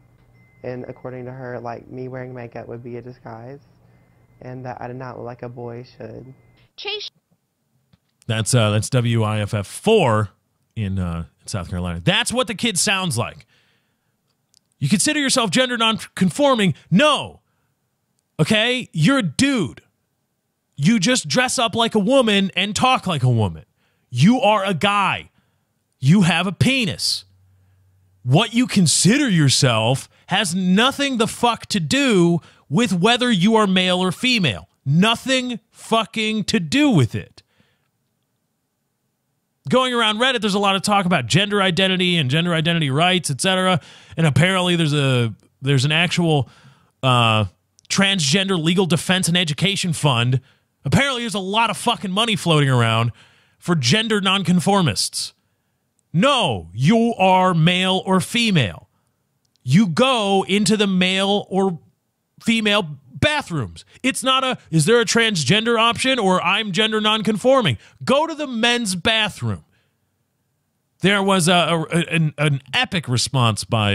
and according to her, like, me wearing makeup would be a disguise, and that I did not look like a boy should. Chase. That's WIFF4 in South Carolina. That's what the kid sounds like. You consider yourself gender non-conforming? No. Okay? You're a dude. You just dress up like a woman and talk like a woman. You are a guy. You have a penis. What you consider yourself has nothing the fuck to do with whether you are male or female. Nothing fucking to do with it. Going around Reddit, there's a lot of talk about gender identity and gender identity rights, etc. And apparently there's an actual transgender legal defense and education fund. Apparently there's a lot of fucking money floating around for gender nonconformists. No, you are male or female. You go into the male or female bathrooms. It's not is there a transgender option or I'm gender nonconforming? Go to the men's bathroom. There was an epic response by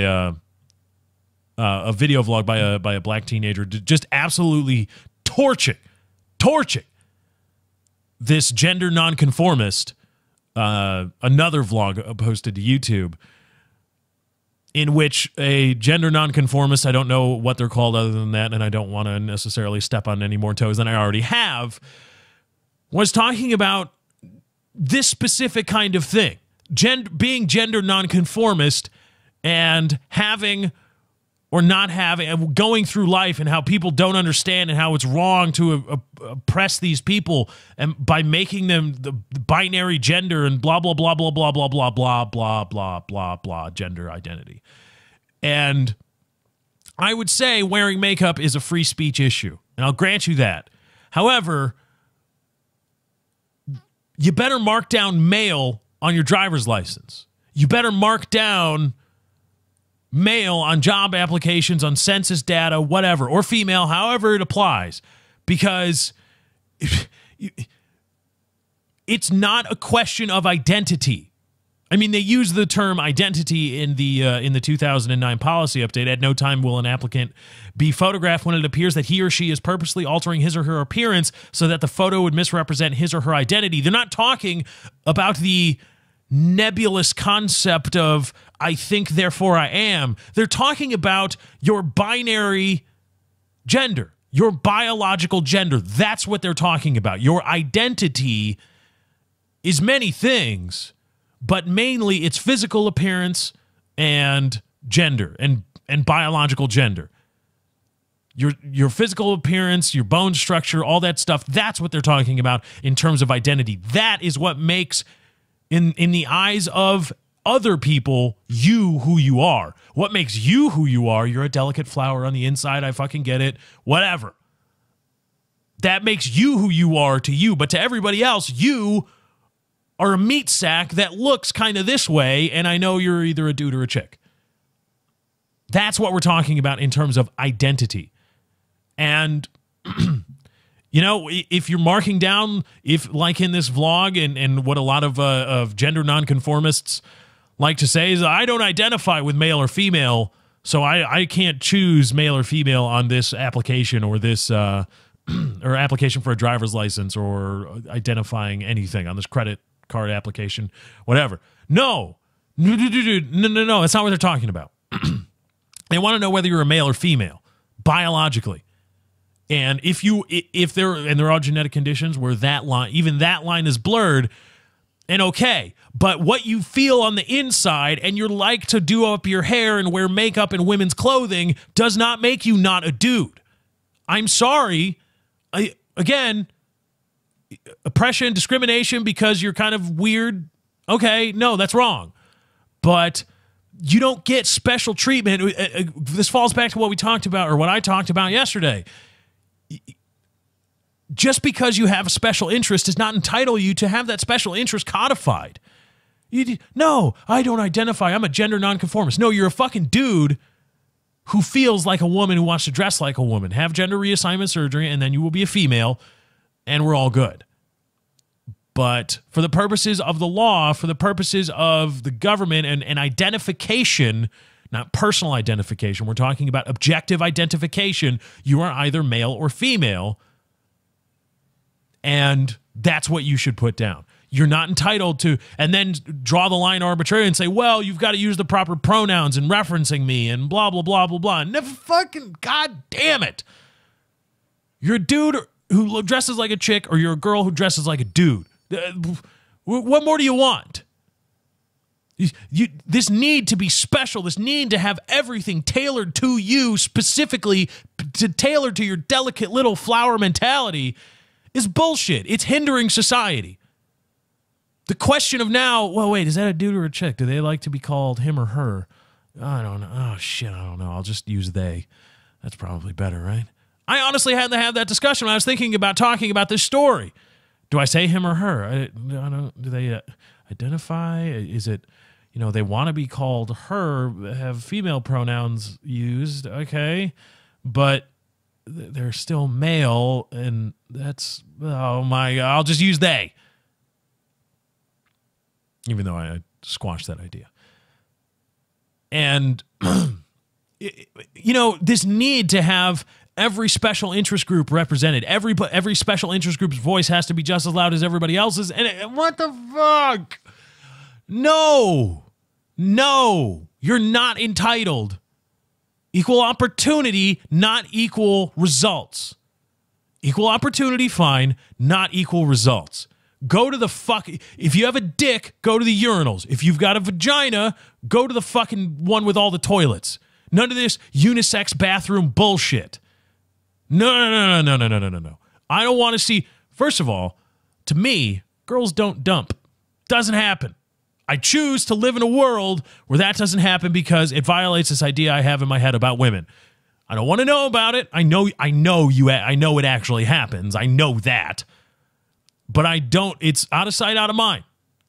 a video vlog by a black teenager, just absolutely torching this gender nonconformist. Another vlog posted to YouTube in which a gender nonconformist, I don't know what they're called other than that, and I don't want to necessarily step on any more toes than I already have, was talking about this specific kind of thing. Being gender nonconformist and having or not having, going through life and how people don't understand and how it's wrong to oppress these people and by making them the binary gender and blah, blah, blah, blah, blah, blah, blah, blah, blah, blah, blah, blah, gender identity. And I would say wearing makeup is a free speech issue, and I'll grant you that. However, you better mark down male on your driver's license. You better mark down male on job applications, on census data, whatever, or female, however it applies, because it's not a question of identity. I mean, they use the term identity in the 2009 policy update. At no time will an applicant be photographed when it appears that he or she is purposely altering his or her appearance so that the photo would misrepresent his or her identity. They're not talking about the nebulous concept of I think, therefore I am. They're talking about your binary gender, your biological gender. That's what they're talking about. Your identity is many things, but mainly it's physical appearance and gender and biological gender. Your physical appearance, your bone structure, all that stuff, that's what they're talking about in terms of identity. That is what makes, in the eyes of other people, you who you are. What makes you who you are? You're a delicate flower on the inside. I fucking get it. Whatever. That makes you who you are to you. But to everybody else, you are a meat sack that looks kind of this way, and I know you're either a dude or a chick. That's what we're talking about in terms of identity. And you know, if you're marking down, if like in this vlog and what a lot of gender nonconformists like to say is, I don't identify with male or female, so I can't choose male or female on this application or this or application for a driver's license or identifying anything on this credit card application, whatever. No. That's not what they're talking about. They want to know whether you're a male or female biologically. And if there are genetic conditions where that line, even that line is blurred, and okay, but what you feel on the inside and you like to do up your hair and wear makeup and women's clothing does not make you not a dude. I'm sorry. Again, oppression, discrimination because you're kind of weird. Okay, no, that's wrong. But you don't get special treatment. This falls back to what we talked about, or what I talked about yesterday. Just because you have a special interest does not entitle you to have that special interest codified. No, I don't identify. I'm a gender nonconformist. No, you're a fucking dude who feels like a woman, who wants to dress like a woman. Have gender reassignment surgery, and then you will be a female, and we're all good. But for the purposes of the law, for the purposes of the government and identification, not personal identification, we're talking about objective identification, you are either male or female, and that's what you should put down. You're not entitled to, and then draw the line arbitrarily and say, well, you've got to use the proper pronouns and referencing me and blah, blah, blah, blah, blah. Never fucking, god damn it. You're a dude who dresses like a chick, or you're a girl who dresses like a dude. What more do you want? This need to be special, this need to have everything tailored to you specifically, to tailor to your delicate little flower mentality, is bullshit. It's hindering society. The question of now, well, wait, is that a dude or a chick? Do they like to be called him or her? I don't know. Oh, shit, I don't know. I'll just use they. That's probably better, right? I honestly had to have that discussion when I was thinking about talking about this story. Do I say him or her? I don't. Do they identify? Is it, they want to be called her, have female pronouns used, okay, but they're still male, and that's, oh my God, I'll just use they. Even though I squashed that idea. And, you know, this need to have every special interest group represented. Every special interest group's voice has to be just as loud as everybody else's. And what the fuck? No, you're not entitled. Equal opportunity, not equal results. Equal opportunity, fine, not equal results. Go to the fuck. If you have a dick, go to the urinals. If you've got a vagina, go to the fucking one with all the toilets. None of this unisex bathroom bullshit. No. I don't want to see. First of all, to me, girls don't dump. Doesn't happen. I choose to live in a world where that doesn't happen because it violates this idea I have in my head about women. I don't want to know about it. I know it actually happens. I know that. But I don't, it's out of sight, out of mind.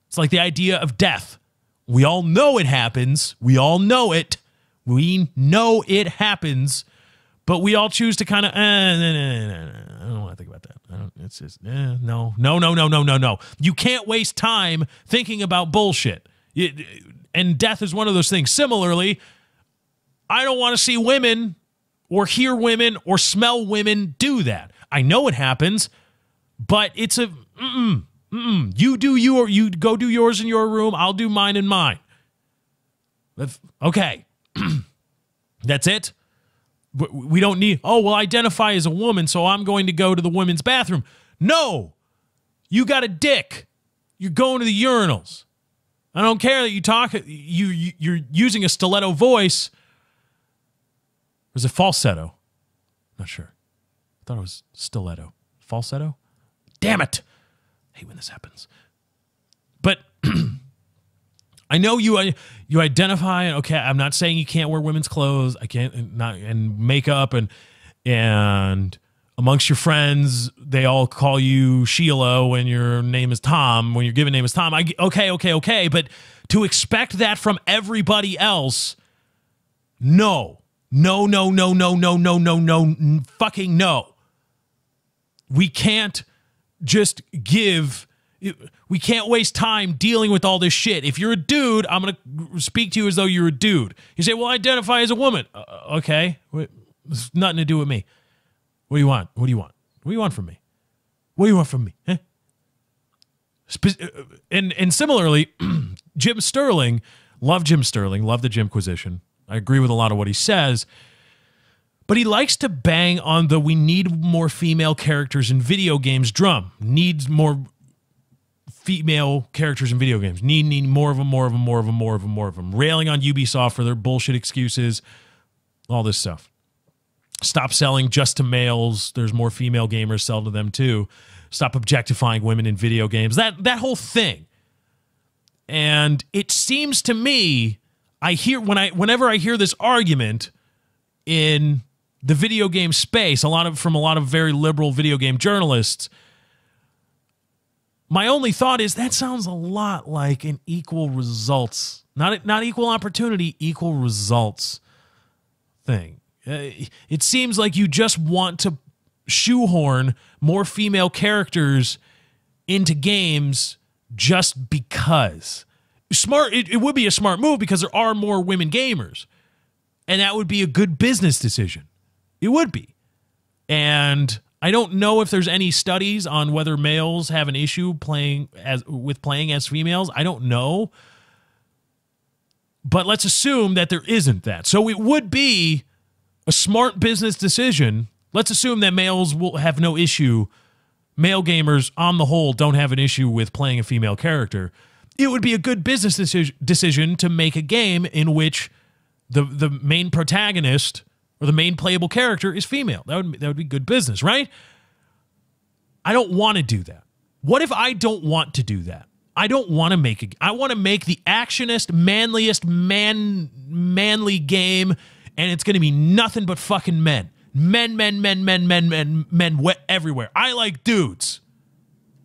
It's like the idea of death. We all know it happens. We all know it. We know it happens. But we all choose to kind of, I don't want to think about that. It's just, no. You can't waste time thinking about bullshit. And death is one of those things. Similarly, I don't want to see women or hear women or smell women do that. I know it happens, but it's a, You go do yours in your room. I'll do mine in mine. Okay. That's it. We don't need, identify as a woman, so I'm going to go to the women's bathroom. No. You got a dick. You're going to the urinals. I don't care that you talk, you're using a stiletto voice. Or is it falsetto? Not sure. I thought it was stiletto. Falsetto? Damn it. I hate when this happens. But I know you identify, okay, I'm not saying you can't wear women's clothes, and makeup, and amongst your friends, they all call you Sheila when your name is Tom, when your given name is Tom. Okay, but to expect that from everybody else, no, fucking no. We can't just we can't waste time dealing with all this shit. If you're a dude, I'm going to speak to you as though you're a dude. You say, well, identify as a woman. Okay. It's nothing to do with me. What do you want? What do you want? What do you want from me? What do you want from me? Huh? And similarly, Jim Sterling, love the Jimquisition. I agree with a lot of what he says, but he likes to bang on the we need more female characters in video games drum. Needs more female characters in video games. Need more of them. Railing on Ubisoft for their bullshit excuses. All this stuff. Stop selling just to males. There's more female gamers, sell to them too. Stop objectifying women in video games. That whole thing. And it seems to me, whenever I hear this argument in the video game space, from a lot of very liberal video game journalists, my only thought is that sounds a lot like an equal results, not equal opportunity, equal results thing. It seems like you just want to shoehorn more female characters into games just because. It would be a smart move because there are more women gamers. And that would be a good business decision. It would be. And I don't know if there's any studies on whether males have an issue playing as females. I don't know. But let's assume that there isn't that. So it would be a smart business decision. Let's assume that males will have no issue. Male gamers, on the whole, don't have an issue with playing a female character. It would be a good business decision to make a game in which the main protagonist or the main playable character is female. That would be good business, right? I don't want to do that. What if I don't want to do that? I don't want to make I want to make the actionist, manliest, manly game, and it's going to be nothing but fucking men. Men everywhere. I like dudes.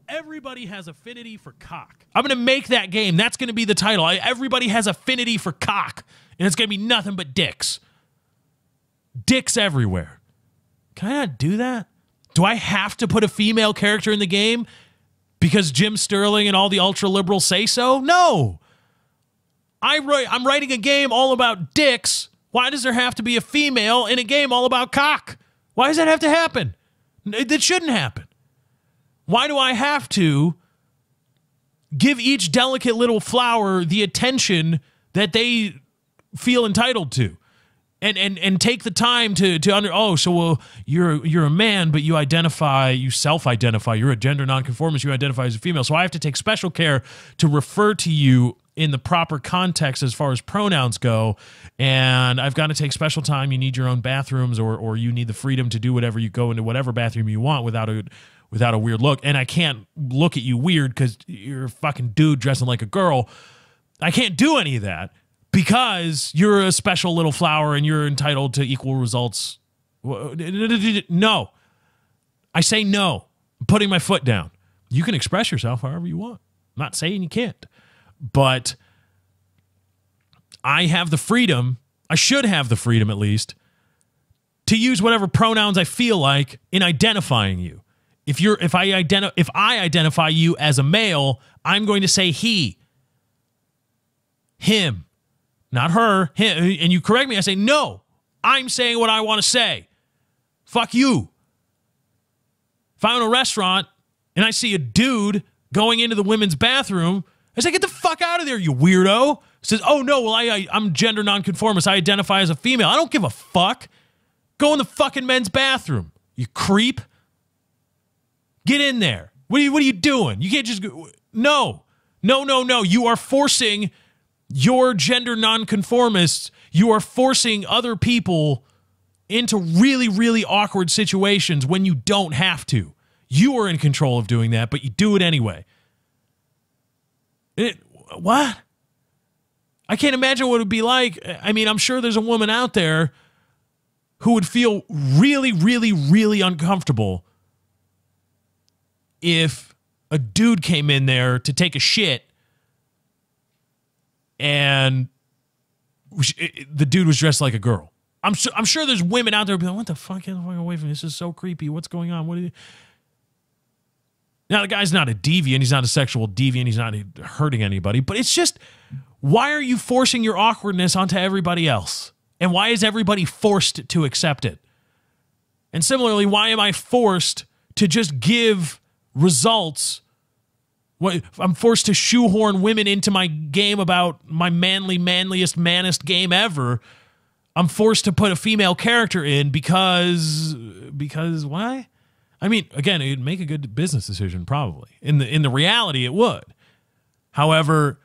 Everybody has affinity for cock. I'm going to make that game. That's going to be the title. Everybody has affinity for cock, and it's going to be nothing but dicks. Dicks everywhere. Can I not do that? Do I have to put a female character in the game because Jim Sterling and all the ultra liberals say so? No. I'm writing a game all about dicks. Why does there have to be a female in a game all about cock? Why does that have to happen? That shouldn't happen. Why do I have to give each delicate little flower the attention that they feel entitled to? And take the time well, you're a man, but you self-identify, you're a gender nonconformist, you identify as a female, so I have to take special care to refer to you in the proper context as far as pronouns go, and I've got to take special time. You need your own bathrooms, or you need the freedom to do whatever, you go into whatever bathroom you want without a weird look, and I can't look at you weird because you're a fucking dude dressing like a girl. I can't do any of that because you're a special little flower and you're entitled to equal results. No. I say no. I'm putting my foot down. You can express yourself however you want. I'm not saying you can't. But I have the freedom, I should have the freedom at least, to use whatever pronouns I feel like in identifying you. If I identify you as a male, I'm going to say he, him, not her, him. And you correct me, I say, no, I'm saying what I want to say. Fuck you. If I'm in a restaurant and I see a dude going into the women's bathroom, I say, get the fuck out of there, you weirdo. Says, oh no, well, I'm gender nonconformist. I identify as a female. I don't give a fuck. Go in the fucking men's bathroom, you creep. Get in there. What are you doing? You can't just go. No. You are forcing your gender nonconformists. You are forcing other people into really, really awkward situations when you don't have to. You are in control of doing that, but you do it anyway. What? I can't imagine what it would be like. I mean, I'm sure there's a woman out there who would feel really, really, really uncomfortable if a dude came in there to take a shit and the dude was dressed like a girl. I'm sure there's women out there who be like, what the fuck? Get the fuck away from me. This is so creepy. What's going on? What are you... Now, the guy's not a deviant. He's not a sexual deviant. He's not hurting anybody. But it's just, why are you forcing your awkwardness onto everybody else? And why is everybody forced to accept it? And similarly, why am I forced to just give results? I'm forced to shoehorn women into my game about my manliest, manest game ever. I'm forced to put a female character in because why? I mean, again, it'd make a good business decision, probably. In the reality, it would. However,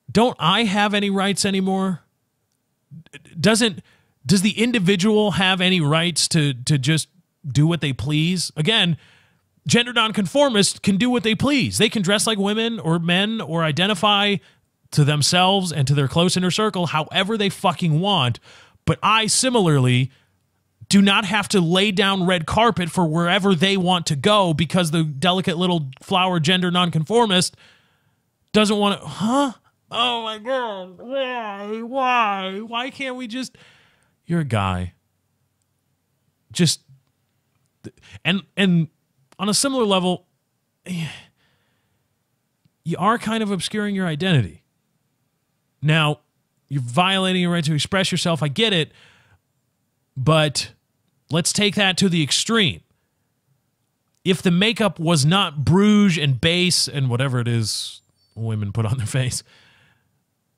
don't I have any rights anymore? Does the individual have any rights to just do what they please? Again, gender nonconformists can do what they please. They can dress like women or men or identify to themselves and to their close inner circle however they fucking want. But I similarly do not have to lay down red carpet for wherever they want to go because the delicate little flower gender nonconformist doesn't want to. Huh? Oh my God. Why? Why can't we just... You're a guy. Just... And on a similar level, you are kind of obscuring your identity. Now, you're violating your right to express yourself. I get it. But let's take that to the extreme. If the makeup was not Bruges and base and whatever it is women put on their face,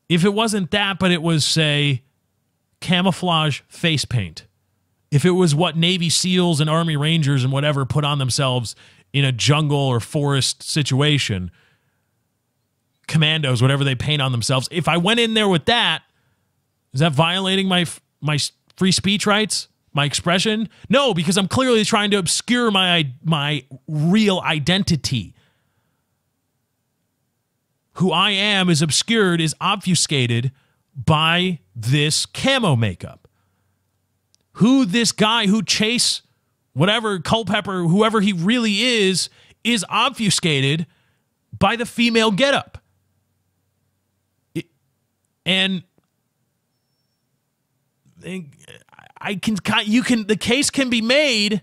if it wasn't that, but it was, say, camouflage face paint, if it was what Navy SEALs and Army Rangers and whatever put on themselves in a jungle or forest situation, commandos, whatever they paint on themselves, if I went in there with that, is that violating my free speech rights? My expression? No, because I'm clearly trying to obscure my real identity. Who I am is obscured, is obfuscated by this camo makeup. Who this guy who Chase, whatever, Culpepper, whoever he really is obfuscated by the female getup. And the case can be made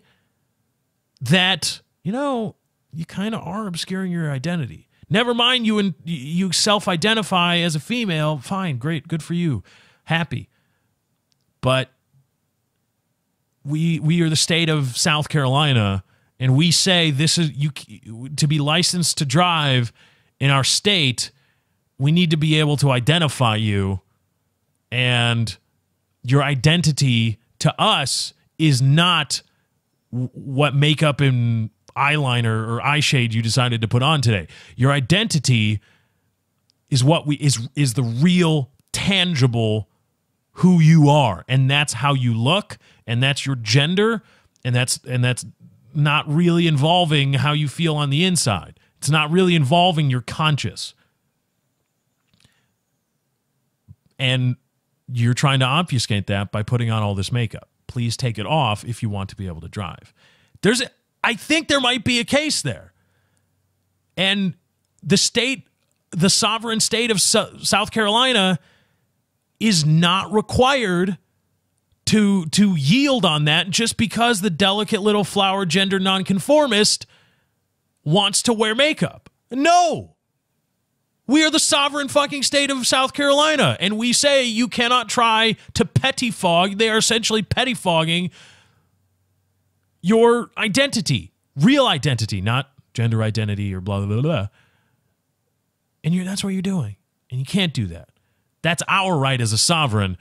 that, you kind of are obscuring your identity. Never mind you self-identify as a female. Fine, great, good for you. Happy. But we are the state of South Carolina, and we say this is to be licensed to drive in our state, we need to be able to identify you, and your identity to us is not what makeup and eyeliner or eye shade you decided to put on today. Your identity is what is the real, tangible who you are, and that's how you look, and that's your gender, and that's not really involving how you feel on the inside. It's not really involving your conscious. And you're trying to obfuscate that by putting on all this makeup. Please take it off if you want to be able to drive. I think there might be a case there. And the sovereign state of South Carolina is not required to yield on that just because the delicate little flower gender nonconformist wants to wear makeup. No. We are the sovereign fucking state of South Carolina, and we say you cannot try to pettifog. They are essentially pettifogging your identity, real identity, not gender identity or blah, blah, blah, blah. And that's what you're doing, and you can't do that. That's our right as a sovereign.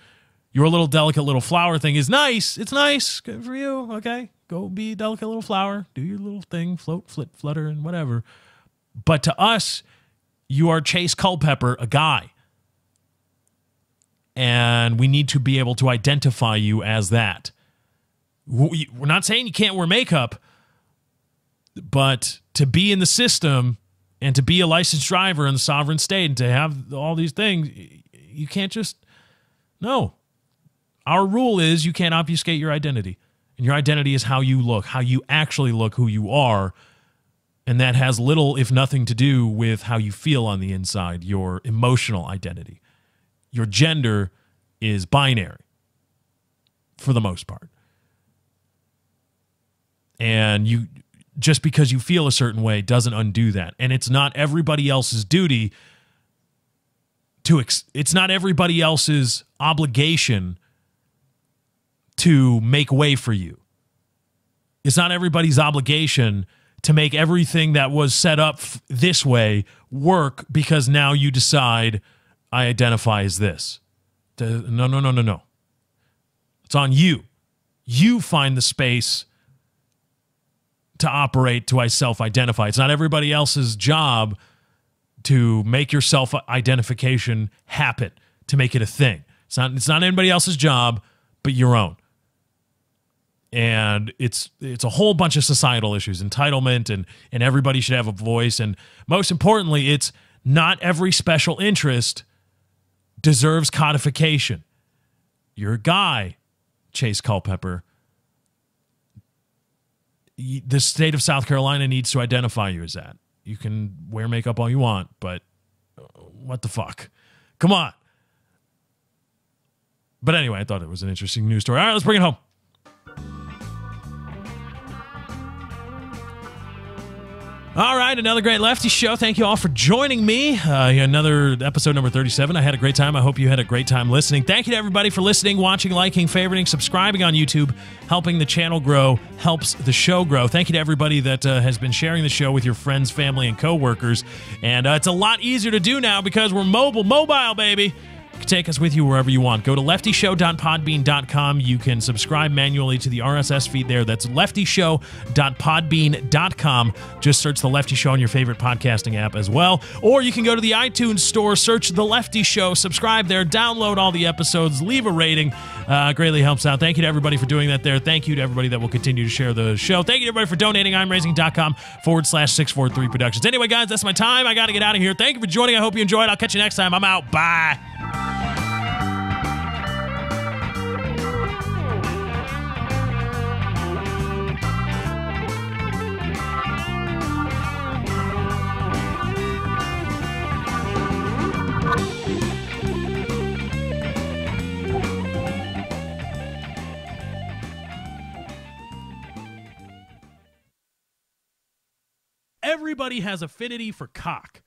Your little delicate little flower thing is nice. It's nice. Good for you. Okay. Go be a delicate little flower. Do your little thing. Float, flutter, and whatever. But to us, you are Chase Culpepper, a guy. And we need to be able to identify you as that. We're not saying you can't wear makeup, but to be in the system and to be a licensed driver in the sovereign state and to have all these things, you can't just... No. Our rule is you can't obfuscate your identity. And your identity is how you look, how you actually look, who you are. And that has little, if nothing, to do with how you feel on the inside, your emotional identity. Your gender is binary, for the most part. And just because you feel a certain way doesn't undo that. And it's not everybody else's duty it's not everybody else's obligation to make way for you. It's not everybody's obligation to make everything that was set up this way work because now you decide I identify as this. No. It's on you. You find the space to operate to self-identify. It's not everybody else's job to make your self-identification happen, to make it a thing. It's not anybody else's job but your own. And it's a whole bunch of societal issues, entitlement, and everybody should have a voice. And most importantly, it's not every special interest deserves codification. You're a guy, Chase Culpepper. The state of South Carolina needs to identify you as that. You can wear makeup all you want, but what the fuck? Come on. But anyway, I thought it was an interesting news story. All right, let's bring it home. All right, another great Lefty show. Thank you all for joining me. Another episode number 37. I had a great time. I hope you had a great time listening. Thank you to everybody for listening, watching, liking, favoriting, subscribing on YouTube. Helping the channel grow helps the show grow. Thank you to everybody that has been sharing the show with your friends, family, and coworkers. And it's a lot easier to do now because we're mobile, baby. You can take us with you wherever you want. Go to leftyshow.podbean.com. You can subscribe manually to the RSS feed there. That's leftyshow.podbean.com. Just search The Lefty Show on your favorite podcasting app as well. Or you can go to the iTunes store, search The Lefty Show, subscribe there, download all the episodes, leave a rating. Greatly helps out. Thank you to everybody for doing that there. Thank you to everybody that will continue to share the show. Thank you to everybody for donating. I'mRacing.com/643 Productions. Anyway, guys, that's my time. I got to get out of here. Thank you for joining. I hope you enjoyed. I'll catch you next time. I'm out. Bye. everybody has affinity for cock.